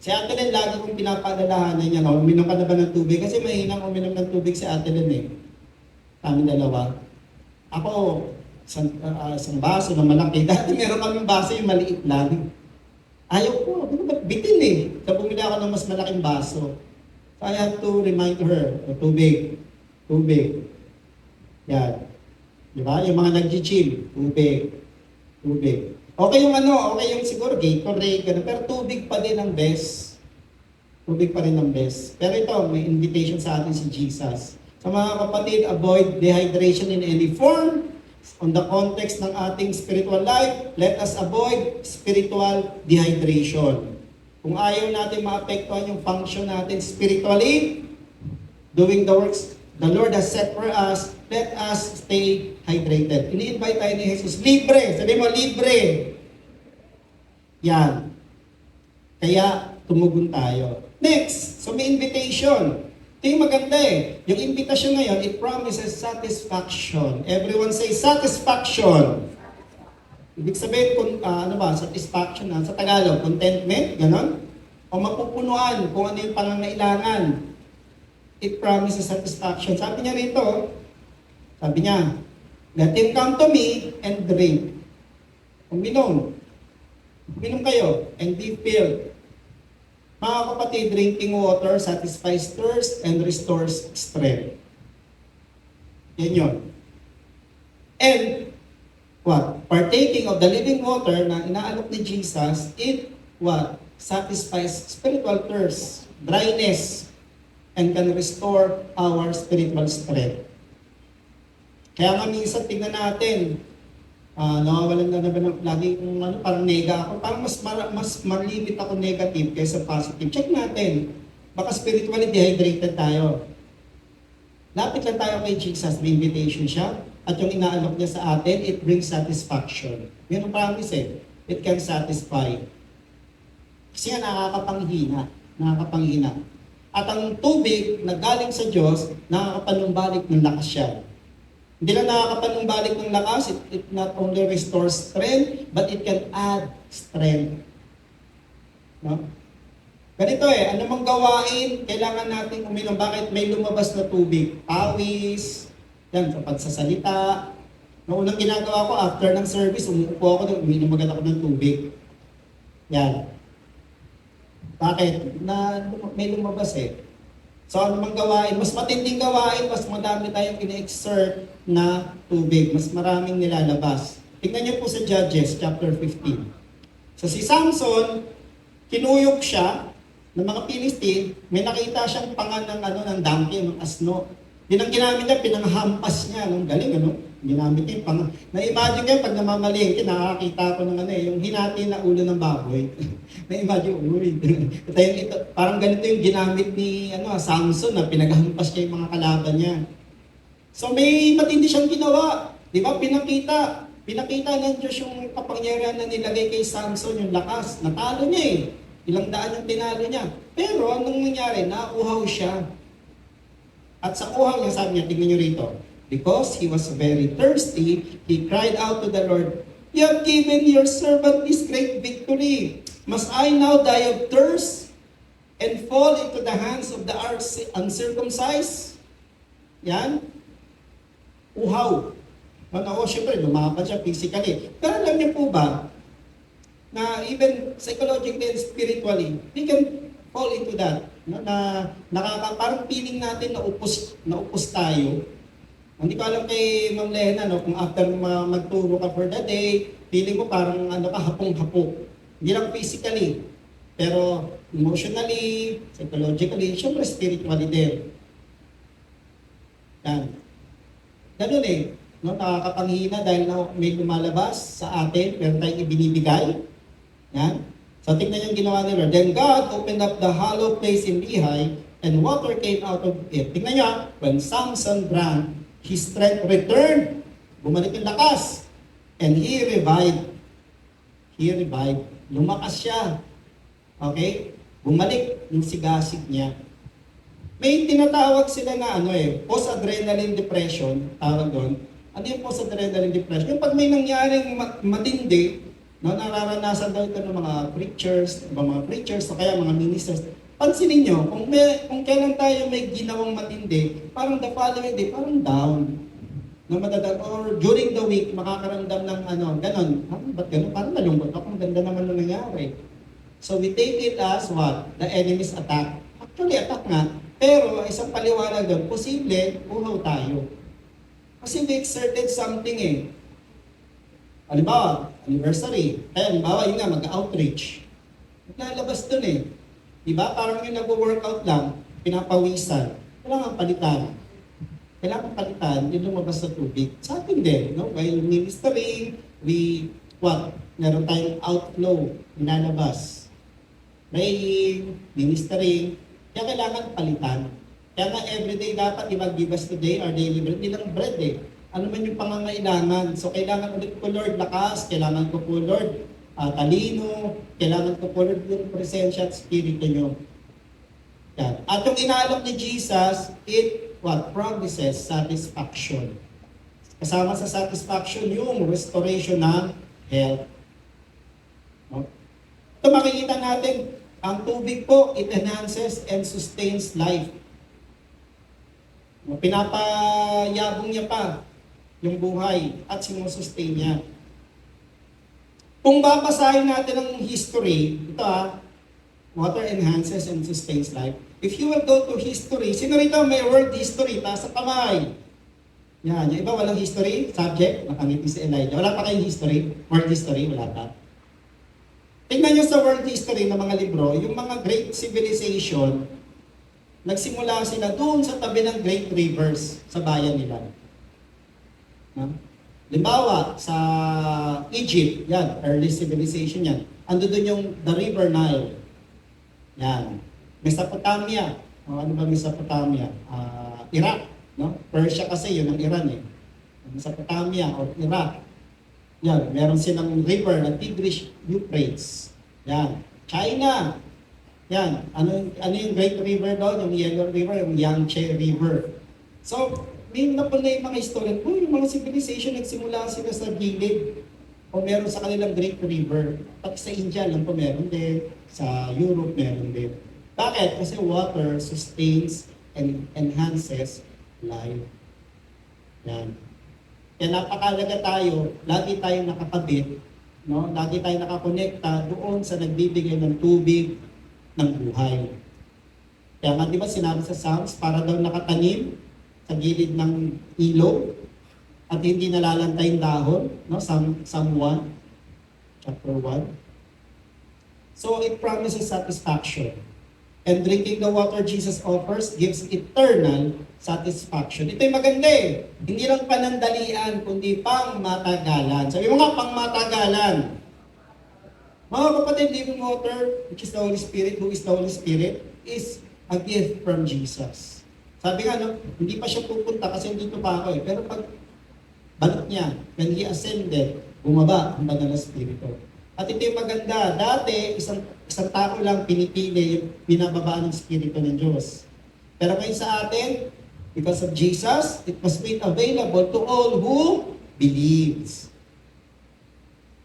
Si Ate Len, lagi kong pinapaalalahanan niya, uminom ka na ba ng tubig? Kasi mahinang uminom ng tubig si Ate Len Kami dalawa. Ako, isang baso na malaki. Dati meron kaming baso yung maliit lang. Ayaw ko, bitin eh. So bumili ako ng mas malaking baso. So I have to remind her, tubig. Yan. Di ba? Yung mga nag-chill, tubig. Okay yung siguro Gatorade, ganun. Pero tubig pa din ang best. Pero ito, may invitation sa atin si Jesus. Sa mga kapatid, avoid dehydration in any form. On the context ng ating spiritual life, let us avoid spiritual dehydration. Kung ayaw natin maapektuhan yung function natin spiritually, doing the works the Lord has set for us, let us stay hydrated. Ini-invite tayo ni Jesus. Libre! Sabi mo, libre! Yan. Kaya, tumugon tayo. Next, so may invitation. Ito yung maganda eh. Yung invitation ngayon, it promises satisfaction. Everyone say satisfaction. Ibig sabihin, satisfaction na. Sa Tagalog, contentment, ganon. O mapupunuan kung ano yung pangangailangan. It promises satisfaction. Sabi niya rito, let him come to me and drink. Uminom kayo and be filled. Mga kapatid, drinking water satisfies thirst and restores strength. Yan yun. And, partaking of the living water na inaalok ni Jesus, it, satisfies spiritual thirst, dryness, and can restore our spiritual strength. Kaya nga minsan, tignan natin, nawawalan na naman lagi kung parang nega ako. Parang mas malimit ako negative kaysa positive. Check natin. Baka spiritually dehydrated tayo. Lapit lang tayo kay Jesus. May invitation siya. At yung inaalok niya sa atin, it brings satisfaction. Yun ang promise eh. It can satisfy. Kasi nga nakakapanghina. At ang tubig na galing sa Diyos, nakakapanumbalik ng lakas siya. Hindi lang nakakapanumbalik ng lakas, it not only restores strength, but it can add strength. No? Ganito ano mang gawain, kailangan natin uminom. Bakit? May lumabas na tubig. Pawis, yan, sa pagsasalita. Noong unang ginagawa ko, after ng service, umuupo ako, uminom agad ako ng tubig. Yan. Bakit? May lumabas eh. So ano mang gawain, mas matinding gawain, mas madami tayong ina-exert na tubig. Mas maraming nilalabas. Tingnan niyo po sa Judges, chapter 15. So si Samson, kinuyok siya ng mga Philistine, may nakita siyang pangan ng donkey, ng asno. Yun ang ginamit niya, pinanghampas niya. Ang galing, ginamit niya yung pangan. Na-imagine kayo, pag namamalingki, nakakita ko ng yung hinati na ulo ng baboy. Na-imagine, ito, parang ganito yung ginamit ni Samson na pinaghampas niya yung mga kalaban niya. So may matindi siyang ginawa. Di ba? Pinakita ng Diyos yung kapangyarihan na nilagay kay Samson, yung lakas. Natalo niya eh. Ilang daan yung tinalo niya. Pero anong nangyari? Nauhaw siya. At sa uhaw niya, sabi niya, tingnan niyo rito. Because he was very thirsty, he cried out to the Lord, "You have given your servant this great victory. Must I now die of thirst and fall into the hands of the uncircumcised?" Yan. Uhaw. Siyempre, lumaban siya physically. Pero alam niyo po ba, na even psychologically and spiritually, we can fall into that. Parang feeling natin na upos tayo. Hindi ko alam kay Ma'am Lena, kung after magturo ka for the day, feeling ko parang hapong-hapok. Hindi lang physically, pero emotionally, psychologically, syempre spiritually din. Yan. Ganun eh. Nakakapanghina dahil may lumalabas sa atin, pero tayong ibinibigay. Yan. So tingnan yung ginawa ni Lord. Then God opened up the hollow place in Lehi, and water came out of it. Tingnan niya, when Samson drank, his strength returned. Bumalik yung lakas. And he revived. Lumakas siya. Okay? Bumalik yung sigasig niya. May tinatawag sila na post-adrenaline depression, tawag doon. Ano yung post-adrenaline depression? Yung pag may nangyaring matindi, nararanasan daw ito ng mga preachers, o kaya mga ministers. Pansinin nyo, kung kailan tayo may ginawang matindi, parang the following day, parang down. na madadag, or during the week, makakaramdam ng ganon. Ba't ganon? Parang nalungkot ako, ang ganda naman nung nangyari. So we take it as what? The enemy's attack. Actually, attack nga. Pero isang paliwanag doon, posible, uhaw tayo. Kasi we exerted something eh. Halimbawa, anniversary. Halimbawa, yun nga, mag-outreach. Naglalabas doon eh. Diba? Parang yung nag-workout lang, pinapawisan. Kailangan palitan. Kailangan palitan, yung lumabas sa tubig. Sa atin din, no? While ministering, meron tayong outflow, inalabas. Praying, ministering, kaya kailangan palitan. Kaya nga everyday dapat give us today our daily bread. Hindi lang bread eh. Ano man yung pangangailangan. So kailangan ulit ko Lord lakas, kailangan ko po Lord talino, kailangan ko po Lord yung presensya at spirito nyo. Yan. At yung inaalok ni Jesus, it promises satisfaction. Kasama sa satisfaction yung restoration ng health. No? Ito makikita natin, ang tubig po, it enhances and sustains life. No? Pinapayabong niya pa yung buhay at sinusustain niya. Kung babasahin natin ang history, ito water enhances and sustains life. If you will go to history, sino rito may world history, taas sa kamay. Yan, yung iba walang history, subject, nakangiti si Elijah. Wala pa kayong history, world history, wala pa. Tingnan nyo sa world history ng mga libro, yung mga great civilization, nagsimula sila doon sa tabi ng great rivers sa bayan nila. Limbawa, sa Egypt, yan, early civilization yan. Ando doon yung the River Nile. Yan. Mesopotamia. Ano ba Mesopotamia? Iraq. No? Persia kasi yun ang Iran eh. Mesopotamia or Iraq. Yan. Meron silang river na Tigris, Euphrates. Yan. China. Yan. Ano yung Great River doon? Yung Yellow River, yung Yangtze River. So, may napuna yung mga historian, yung mga civilization nagsimula sila sa gilid o meron sa kanilang Great River. Pati sa India lang po meron din, sa Europe meron din. Bakit? Kasi water sustains and enhances life. Yan. Kaya napakalaga tayo, lagi tayong nakakabit, no? Lagi tayong nakakonekta doon sa nagbibigay ng tubig ng buhay. Kaya nga di ba sinabi sa Psalms, para daw nakatanim sa gilid ng ilog at hindi nalalantay yung dahon, no? Psalm 1, chapter 1. So it promises satisfaction. And drinking the water Jesus offers gives eternal satisfaction. Ito'y maganda eh. Hindi lang panandalian, kundi pang matagalan. Sabi mo nga, pang matagalan. Mga kapatid, living water, which is the Holy Spirit, who is the Holy Spirit, is a gift from Jesus. Sabi nga, no, hindi pa siya pupunta kasi dito pa ako eh. Pero pag balik niya, when He ascended, bumaba ang banal na Espiritu. At ito yung maganda. Dati, isang tao lang pinipili yung binababaan ng Espiritu ng Diyos. Pero ngayon sa atin, because of Jesus, it was made available to all who believes.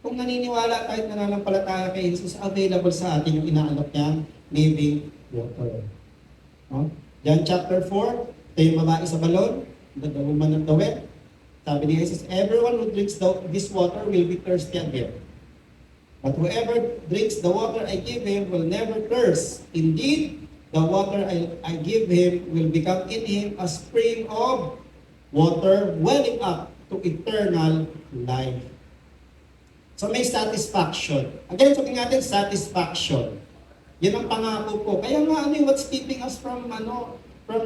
Kung naniniwala kahit nananampalataya kay Jesus, available sa atin yung inaalok niyang living water. No? John chapter 4, ito yung babae sa balon, the woman of the well. Sabi ni Jesus, everyone who drinks this water will be thirsty again. But whoever drinks the water I give him will never thirst. Indeed, the water I give him will become in him a spring of water welling up to eternal life. So may satisfaction. Again, sabihin natin, satisfaction. Yan ang pangako ko. Kaya nga, what's keeping us from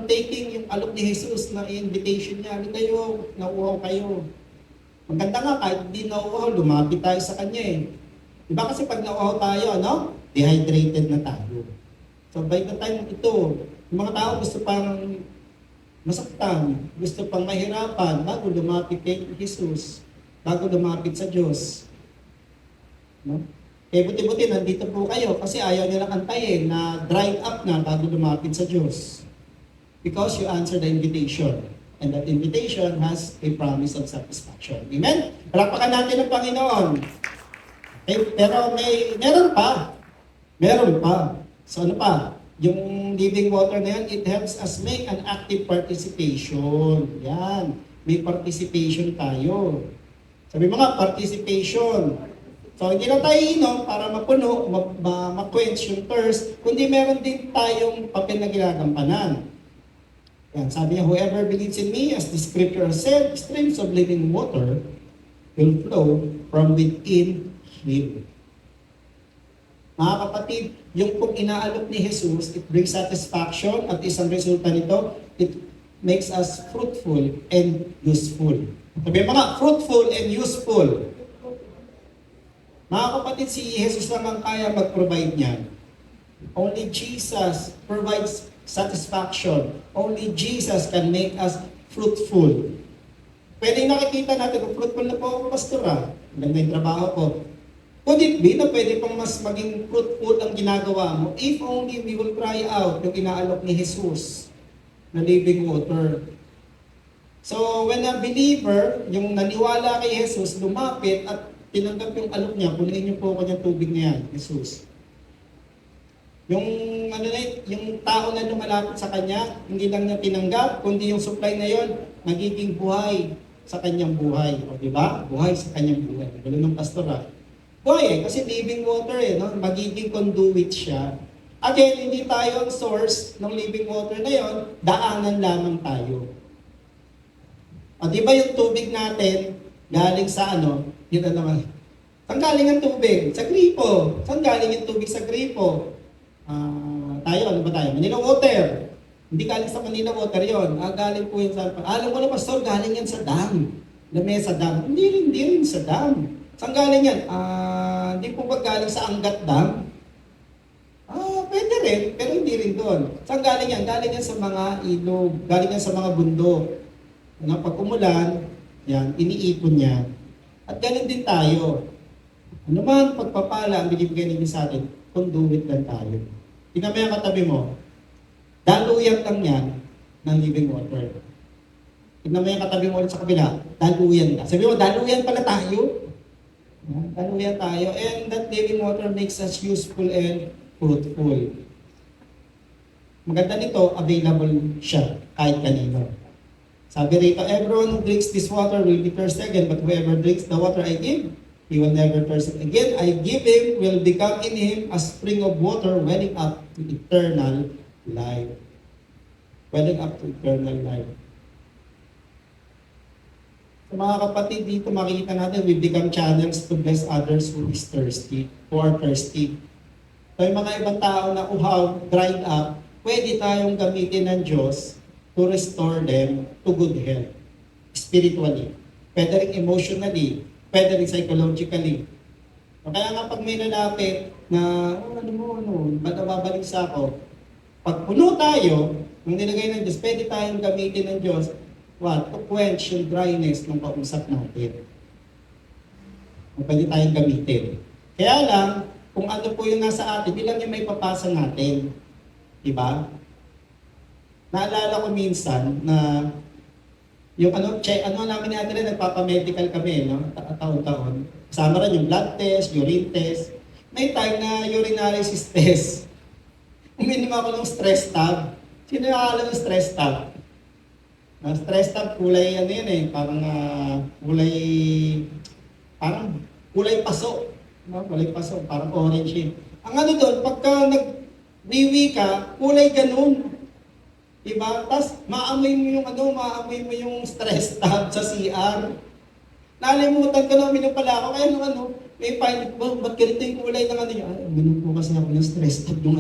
taking yung alok ni Jesus na invitation niya. Ano kayo, nauuhaw kayo. Maganda nga, kahit hindi nauuhaw, lumapit tayo sa kanya eh. Diba kasi pag nauuhaw tayo, dehydrated na tayo. So by the time ito, yung mga tao gusto pang masaktan, gusto pang mahirapan, bago lumapit kay Jesus, bago lumapit sa Diyos. No? Eh buti-buti, nandito po kayo kasi ayaw nilang antayin na dried up na bago lumapit sa Diyos. Because you answer the invitation. And that invitation has a promise of satisfaction. Amen? Palakpakan natin ang Panginoon. Okay, pero meron pa. Meron pa. So ano pa? Yung living water na yan, it helps us make an active participation. Yan. may participation tayo. Sabi mo nga, participation. So, hindi lang tayo inom para mapuno, ma-quench yung thirst, kundi meron din tayong papel na ginagampanan. Yan, sabi niya, whoever believes in me, as the scripture said, streams of living water will flow from within him. Mga kapatid, yung kung inaalok ni Jesus, it brings satisfaction at isang resulta nito, it makes us fruitful and useful. Sabi mo nga, fruitful and useful. Mga kapatid, si Jesus lang ang kaya mag-provide niyan. Only Jesus provides satisfaction. Only Jesus can make us fruitful. Pwede nakikita natin, kung fruitful na po ako, pastor maganda yung trabaho ko. Could it be na pwede pang mas maging fruitful ang ginagawa mo if only we will cry out yung inaalok ni Jesus na living water. So when a believer, yung naniwala kay Jesus, lumapit at tinanggap yung alok niya, punuin niyo po kanyang tubig na yan, Jesus. Yung yung tao na lumalapit sa kanya, hindi lang niya tinanggap, kundi yung supply na yon nagiging buhay sa kanyang buhay. O di ba? Buhay sa kanyang buhay. Ganun ng pastor buhay kasi living water no? Magiging conduit siya. Again, hindi tayo ang source ng living water na yon, daanan lamang tayo. O di ba yung tubig natin, galing sa yun na naman. Saan galing ang tubig? Sa gripo. Saan galing yung tubig sa gripo? Tayo, ano ba tayo? Manila Water. Hindi galing sa Manila Water yon. Galing po yun sa... alam mo na, pastor, galing yan sa dam. Lamesa Dam. Hindi rin sa dam. Saan galing yan? Hindi po ba galing sa Angat Dam? Pwede rin, pero hindi rin doon. Saan galing yan? Galing yan sa mga ilog. Galing yan sa mga bundok. Pag umulan, yan, iniipon niya. At ganun din tayo. Ano man pagpapala ang binibigay ninyo sa atin, conduit lang tayo. Tingnan mo yung katabi mo, daluyan lang yan ng living water. Tingnan mo yung katabi mo ulit sa kabila, daluyan ka. Sabi mo, daluyan pala tayo. Daluyan tayo. And that living water makes us useful and fruitful. Maganda nito, available siya kahit kanino. Sabi rito, everyone who drinks this water will be thirsty again, but whoever drinks the water I give, he will never thirst again. I give him, will become in him a spring of water welling up to eternal life. Welling up to eternal life. So mga kapatid, dito makikita natin, we become channels to bless others who is thirsty, who are thirsty. So yung mga ibang tao na uhaw, dried up, pwede tayong gamitin ng Diyos to restore them to good health. Spiritually. Pwede rin emotionally. Pwede rin psychologically. Kaya nga pag may lalapit na, ba't nababalik sa ako? Pag puno tayo, nung nilagay ng Diyos, pwede tayong gamitin ng Diyos, to quench yung dryness ng kausap natin. Pwede tayong gamitin. Kaya lang, kung ano po yung nasa atin, ilang yung may papasa natin. Diba? Naalala ko minsan na yung namin natin rin, nagpapamedical kami, taon-taon. Kasama rin yung blood test, urine test. May time na urinary test. Uminom ako ng stress tab. Sino nakakala ng stress tab? Stress tab, kulay parang kulay paso. Kulay paso, parang orange yun. Ang doon, pagka nag-riwi ka, kulay ganun. Diba? Tapos, maamoy mo yung stress tab sa CR. Nalimutan ko na, minum pala ako. Kaya may pilot mo, ba't ganito yung kulay ng niya? Minum po kasi ako ng stress tab yung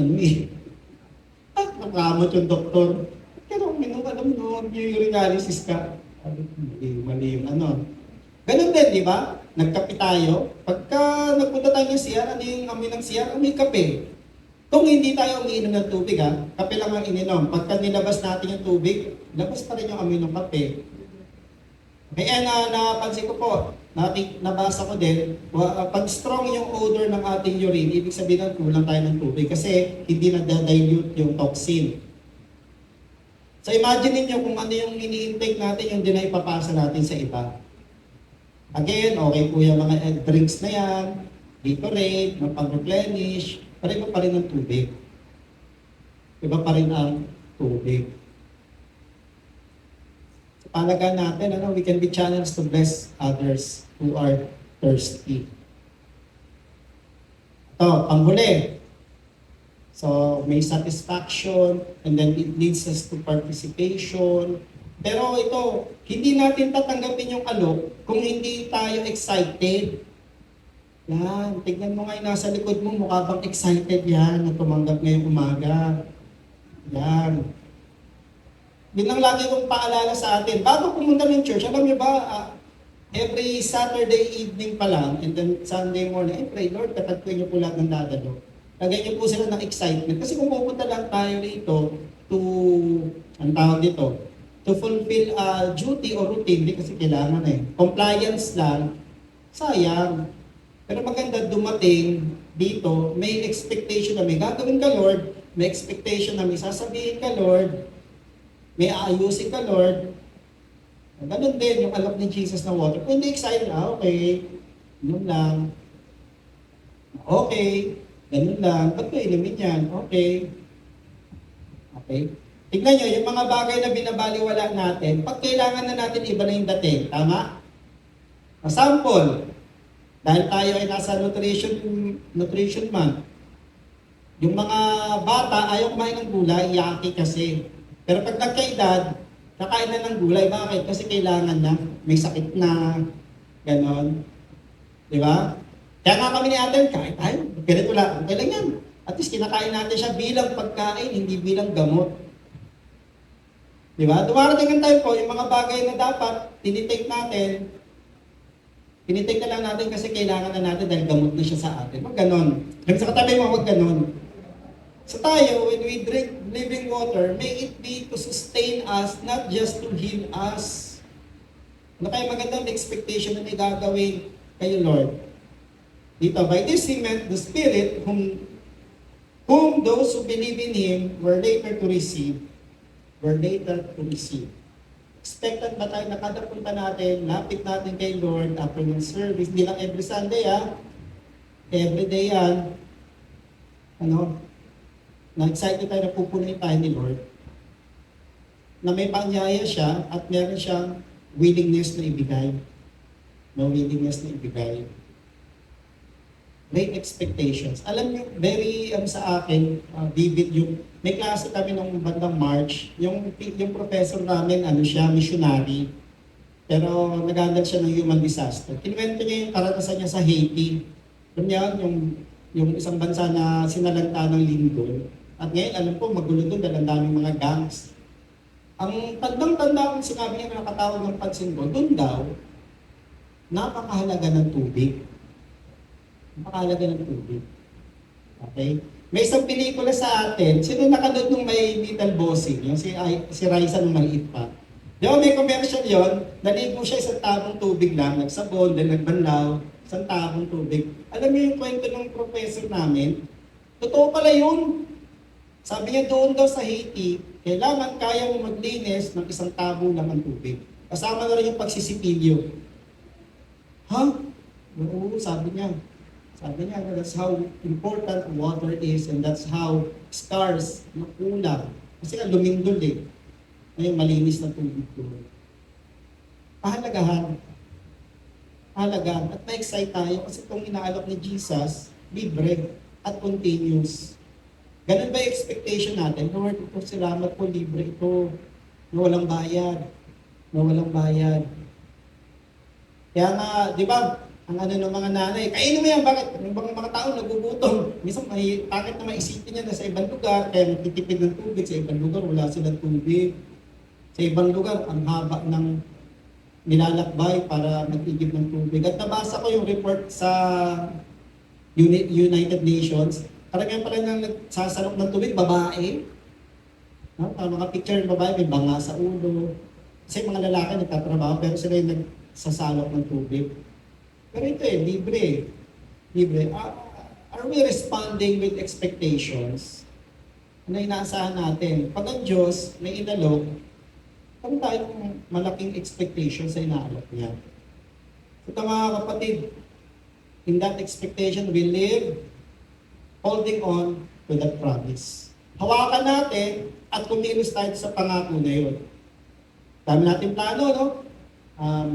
At nakamot yung doktor. Pero minum yung urinalysis ka. Mali yung Ganun din, di ba? Nagkape tayo. Pagka nagpunta tayo ng CR, ano yung amoy ng CR? Amoy kape. Kung hindi tayo umiinom ng tubig, kape lang ang ininom. Pagka nilabas natin yung tubig, labas pa rin yung amoy ng kape. Kaya napansin ko po, nabasa ko din, pag strong yung odor ng ating urine, ibig sabihin na kulang tayo ng tubig kasi hindi na-dilute yung toxin. So imagine niyo kung ano yung ini-intake natin, yung din na ipapasa natin sa iba. Again, okay po yung mga drinks na yan, Gatorade, pang-replenish, pero iba pa rin ang tubig. Iba pa rin ang tubig. palaga natin, we can be channels to bless others who are thirsty. Ito, panghuli. So, may satisfaction, and then it leads us to participation. Pero ito, hindi natin tatanggapin yung alok kung hindi tayo excited. Yan, tignan mo nga yung nasa likod mo, mukha bang excited yan na tumanggap ngayong umaga. Yan. Yun lang lagi kong paalala sa atin. Bago pumunta ng church, alam niyo ba, every Saturday evening pa lang, and then Sunday morning, pray, Lord, katagpuin niyo po lahat ng dadalo. Lagyan niyo po sila ng excitement. Kasi kung pupunta lang tayo rito to, ang tawag dito, to fulfill a duty or routine, hindi kasi kailangan compliance lang, sayang. Pero maganda dumating dito, may expectation na may gagawin ka, Lord, may expectation na may sasabihin ka, Lord, may aayusin ka, Lord. Ganun din yung alok ni Jesus na water. Kung hindi excited, okay, yun lang. Okay, ganun lang. Ba't ko inumin yan? Okay. Okay. Tignan nyo, yung mga bagay na binabaliwala natin, pag kailangan na natin, iba na yung dating. Tama? Sample, dahil tayo ay nasa nutrition month, yung mga bata ayaw kumain ng gulay, yaki kasi. Pero pag nagkaedad, kakain na ng gulay. Bakit? Kasi kailangan na, may sakit na, ganon. Di ba? Kaya nga kami ni Ate, kahit tayo, ganito lang, okay lang yan. At least kinakain natin siya bilang pagkain, hindi bilang gamot. Di ba? Dumarating ang time po, yung mga bagay na dapat tinitake natin, tinitake na lang natin kasi kailangan na natin dahil gamot na siya sa atin. Huwag ganon. Kami sa katabi mo, huwag ganon. So tayo, when we drink living water, may it be to sustain us, not just to heal us. Ano kayo magandang expectation na may gagawin kayo, Lord? Dito, by this he meant the Spirit whom those who believe in Him were later to receive. Expectant ba tayo na kada punta natin, lapit natin kay Lord after yung service, hindi lang every Sunday every day yan, na-excited tayo na pupunin tayo ni Lord, na may pangyaya siya at meron siyang willingness na ibigay. Great expectations. Alam niyo, very sa akin, vivid yung, may klase kami nung bandang March, yung professor namin, siya, missionary, pero nag-handle siya ng human disaster. Kinuwento niya yung karanasan niya sa Haiti. Alam niya, yung isang bansa na sinalanta ng lindol. At ngayon, alam ko, magulo doon dahil ang daming mga gangs. Ang tandang-tanda kung sinabi niya na nakatawag ng pansin ko, doon daw, napakahalaga ng tubig. Okay? May isang pelikula sa atin, sino nakanood nung may little bossing, yung si Raisa nung maliit pa. Di ba may commercial yon, naligo siya isang tabong tubig lang, nagsabon, then nagbanlaw, isang tabong tubig. Alam niyo yung kwento ng professor namin? Totoo pala yun. Sabi niya doon daw sa Haiti, kailangan kaya mo maglinis ng isang tabo lang ang tubig. Kasama na rin yung pagsisipilyo. Oo, sabi niya. That's how important water is and that's how scars makulang. Kasi lumindol Ngayon, malinis na tubig doon. Pahalagahan. At na-excite tayo kasi itong inaalok ni Jesus, libre at continuous. Ganun ba yung expectation natin? Lord, ito, salamat po, libre ito. Na walang bayad. Kaya nga, di ba, ang ng mga nanay, kainin mo yan, bakit? Yung mga tao nagugutom. Minsan, bakit na maisipin niya na sa ibang lugar, kaya nagtitipid ng tubig, sa ibang lugar, wala silang tubig. Sa ibang lugar, ang haba ng nilalakbay para mag-igib ng tubig. At nabasa ko yung report sa United Nations, karamihan pala nang nagsasalok ng tubig, babae. Mga picture ng babae, may banga sa ulo. Kasi mga lalaki nagtatrabaho, pero sila yung nagsasalok ng tubig. Pero ito libre. Are we responding with expectations? Ano inaasahan natin? Pag ang Diyos may inalok, kung tayong malaking expectation sa inaalok niya. So mga kapatid, in that expectation, we live holding on to that promise. Hawakan natin at kumilos tayo sa pangako na yun. Dami natin plano, no?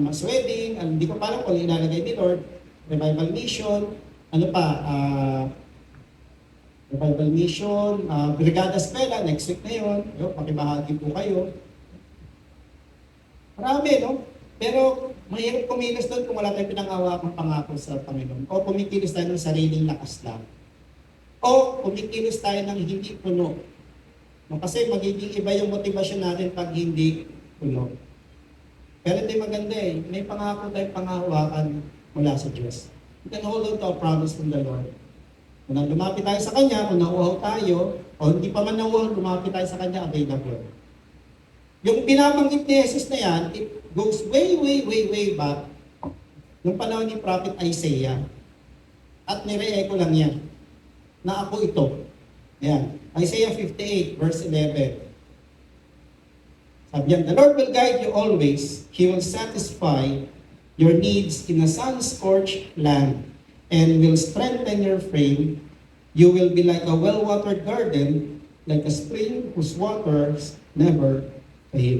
Mas wedding, hindi ko pa alam kung ilalagay ni Lord, revival mission, ano pa, revival mission, Brigada Eskwela, next week na yun, pakibahagi po kayo. Marami, no? Pero mahirap kumilos doon kung wala tayong pinangawakang pangako sa Panginoon. O kumikilos tayo ng sariling lakas lang. O kumikilos tayo ng hindi puno. No, kasi magiging iba yung motivasyon natin pag hindi puno. Pero ito yung maganda eh. May pangako tayong pangahawakan mula sa Diyos. You can hold on to a promise from the Lord. Kung lumapit tayo sa Kanya, kung nauuhaw tayo, o hindi pa man nauuhaw, lumapit tayo sa Kanya, available. Yung binabanggit ni Jesus na yan, it goes way back yung panahon ni Prophet Isaiah. At nire-echo lang yan, na ako ito. Ayan, Isaiah 58 verse 11. Sabi yan, the Lord will guide you always. He will satisfy your needs in a sun-scorched land and will strengthen your frame. You will be like a well-watered garden, like a spring whose waters never fail.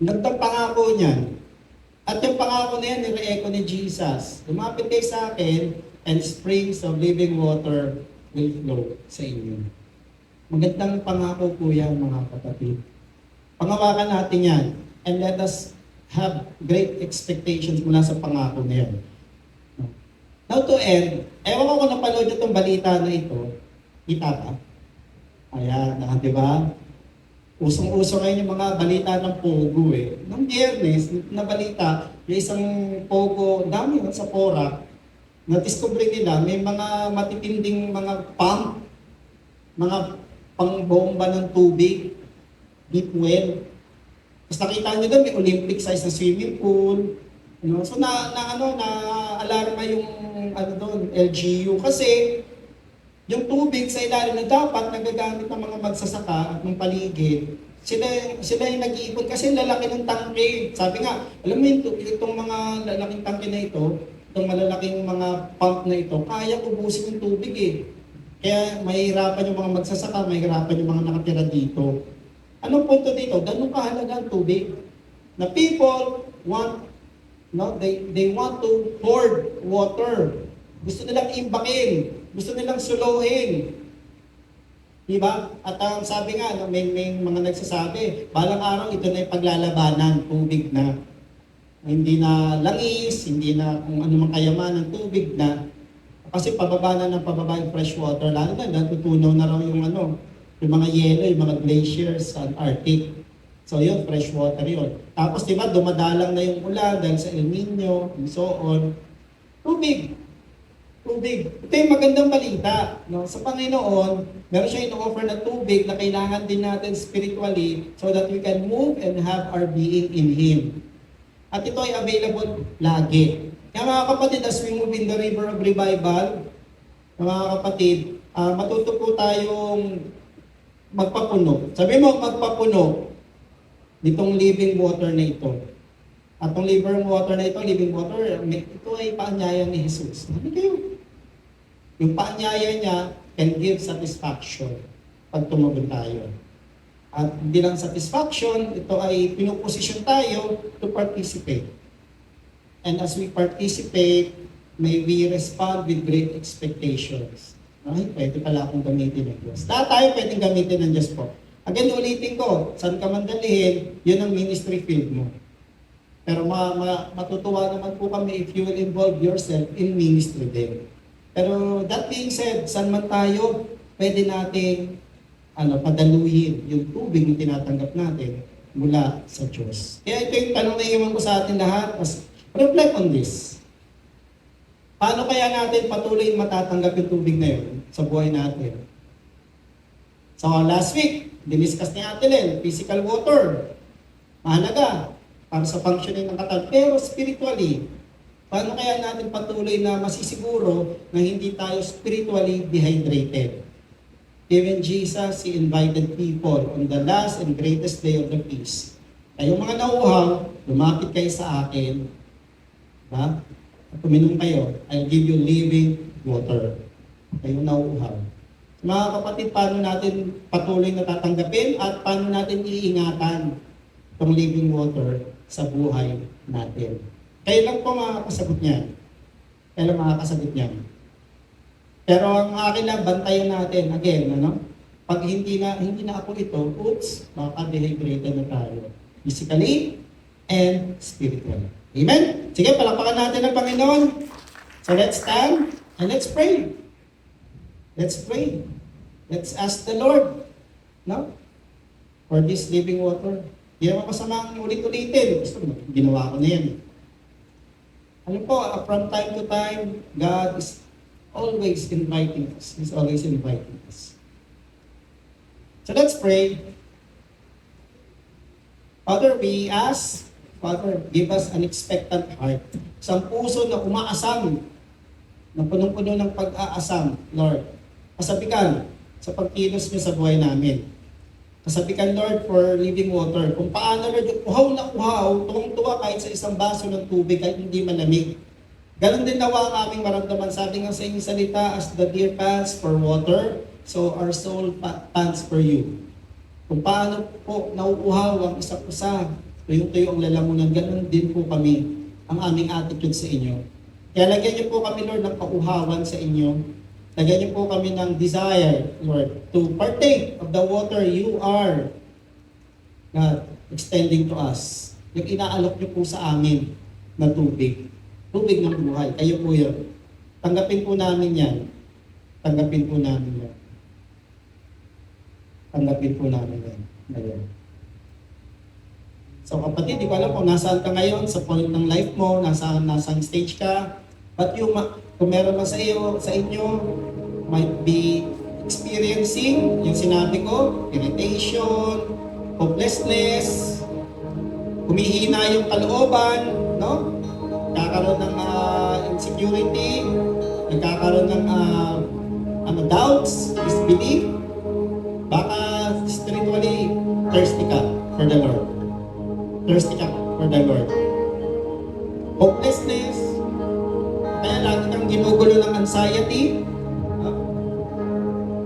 Nagtang pangako niyan. At yung pangako na yan, nire-echo ni Jesus. Lumapit kayo sa akin and springs of living water will flow sa inyo. Magandang pangako po yan, mga kapatid. Pangawakan natin yan. And let us have great expectations mula sa pangako na yan. Now to end, ewan ko kung napanood nyo itong balita na ito. Kita ba? Ayan, di ba? Usong-uso ngayon yung mga balita ng Pogo eh. Nung Biyernes, na balita, yung isang Pogo, dami sa Porac, na-discover nila, may mga matitinding mga pump, mga pangbomba ng tubig, deep well. Tapos nakita nyo doon, may Olympic size na swimming pool. You know? So na-alarma yung doon, LGU. Kasi yung tubig sa ilalim na dapat nagagamit ng mga magsasaka at ng paligid, sila yung nag-iipon kasi lalaki ng tangke. Sabi nga, alam mo itong mga lalaking tangke na ito, itong malalaking mga pump na ito, kaya ubusin yung tubig eh. Kaya mahihirapan yung mga magsasaka, mahihirapan yung mga nakatira dito. Anong punto dito? Ganun kahalaga ang tubig. Na people want, they want to hoard water. Gusto nilang imbakin. Gusto nilang suluhin. Diba? At sabi nga, may mga nagsasabi, balang araw ito na yung paglalabanan, tubig na. Hindi na langis, hindi na kung ano mang kayaman ng tubig na. Kasi pababa na ng pababa yung fresh water, lalo na natutunaw na raw yung yung mga yelo, yung mga glaciers sa Arctic. So yun, fresh water yun. Tapos diba, dumadalang na yung ulan dahil sa El Nino, and so on. Tubig. Ito yung magandang balita. No? Sa Panginoon, meron siya ino-offer na tubig na kailangan din natin spiritually so that we can move and have our being in Him. At ito ay available lagi. Kaya mga kapatid, as we move in the river of revival, mga kapatid, matuto po tayong magpapuno. Sabi mo, magpapuno nitong living water na ito. At itong living water na ito, ito ay paanyaya ni Jesus. Sabi kayo, yung paanyaya niya can give satisfaction pag tumugon tayo. At hindi lang satisfaction, ito ay pinuposisyon tayo to participate. And as we participate, may we respond with great expectations. Ay, pwede pala akong gamitin ng Diyos. Lahat tayo pwedeng gamitin ng Diyos po. Again, ulitin ko, saan ka man dalhin, yun ang ministry field mo. Pero matutuwa naman po kami if you will involve yourself in ministry din. Pero that being said, saan man tayo, pwede nating padaluhin yung tubig na tinatanggap natin mula sa Diyos. Kaya ito yung tanong na iwan ko sa atin lahat. Reflect on this. Paano kaya natin patuloy matatanggap yung tubig na yun sa buhay natin? So last week, diniscuss ni Ate Len, physical water. Mahalaga para sa functioning ng katawan. Pero spiritually, paano kaya natin patuloy na masisiguro na hindi tayo spiritually dehydrated? Even Jesus, He invited people on the last and greatest day of the feast. Kayong mga nauuhaw, lumapit kayo sa akin. Ha? At uminom kayo, I'll give you living water. Kayong nauuhaw. Mga kapatid, paano natin patuloy na tatanggapin at paano natin iingatan itong living water sa buhay natin. Kailan po makakasagot niyan? Kailan makakasagot niyan? Pero ang akin lang, bantayan natin, again, ano? Pag hindi na ako ito, oops, baka dehydrated na tayo. Physically and spiritually. Amen? Sige, palakpakan natin ang Panginoon. So let's stand and let's pray. Let's pray. Let's ask the Lord, no? For this living water. Hindi naman masamang ulit-ulitin. Gusto mo, ginawa ko na yan. Ano po, from time to time, God is always inviting us. He's always inviting us. So let's pray. Father, we ask, Father, give us an expectant heart. Isang puso na umaasam, na punong-puno ng pag-aasam, Lord. Kasabikan sa pagkilos niyo sa buhay namin. Kasabikan, Lord, for living water. Kung paano, Lord, uhaw na uhaw, tuwang-tuwa kahit sa isang baso ng tubig, kahit hindi malamig. Ganon din nawa ang aming maramdaman. Sabi nga sa inyong salita, as the deer pants for water, so our soul pants for you. Kung paano po nauuhaw ang isa't isa, tuyong-tuyo ang lalamunan, ganon din po kami ang aming attitude sa inyo. Kaya lagyan niyo po kami, Lord, ng pauhawan sa inyo. Lagyan niyo po kami ng desire, Lord, to partake of the water you are, God, extending to us. Yung inaalok niyo po sa amin na tubig. Tubig ng buhay. Kayo po yun. Tanggapin po namin yan. Tanggapin po namin yan. Tanggapin po namin yan. Ngayon. So kapatid, di ko alam kung nasaan ka ngayon, sa point ng life mo, nasaan stage ka. But kung meron man sa inyo, might be experiencing, yung sinabi ko, irritation, hopelessness, humihina yung kalooban, no? Nagkakaroon ng insecurity, nagkakaroon ng doubts, disbelief, baka spiritually thirsty ka for the Lord. Thirsty ka for the Lord. Hopelessness, kaya lagi kang ginugulo ng anxiety,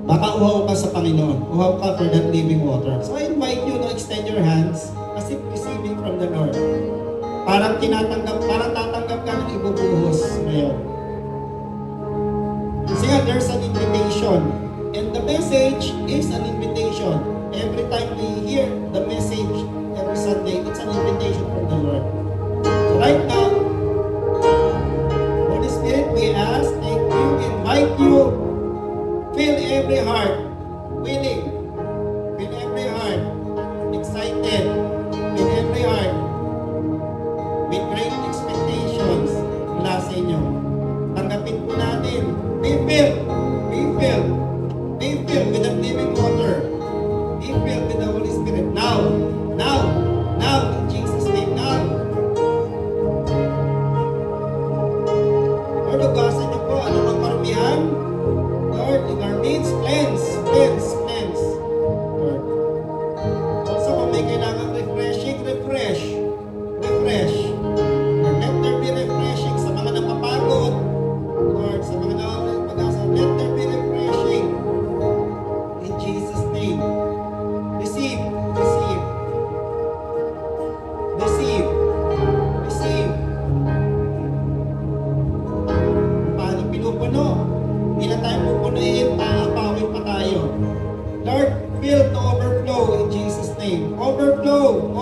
baka uhaw ka sa Panginoon. Uhaw ka for that living water. So I invite you to extend your hands as if receiving from the Lord. Parang tatanggap ka ng ibubuhos ngayon. Kasi nga, there's an invitation. And the message is an invitation. Every time we hear the message, every Sunday, it's an invitation from the Lord. So right now, Holy Spirit, we ask, thank you, invite you, fill every heart, willing, fill every heart, excited, fill every heart, with great expectations mula sa inyo. Tanggapin po natin, be filled with the living water, be filled with the Holy Spirit, now, in Jesus' name, now. Lord, ugasan niyo po, ano mang karumihan, Lord, in our needs, cleanse, Lord. Also, kung may kailangan refreshing, refresh. Lord, let there be refreshing sa mga napapagod. Lord, sa mga nakapag-asa, let there be refreshing. In Jesus' name. Receive. Paano pinupuno? Hindi na tayo pupunuin, paapawin pa tayo. Lord, fill to overflow in Jesus' name. Overflow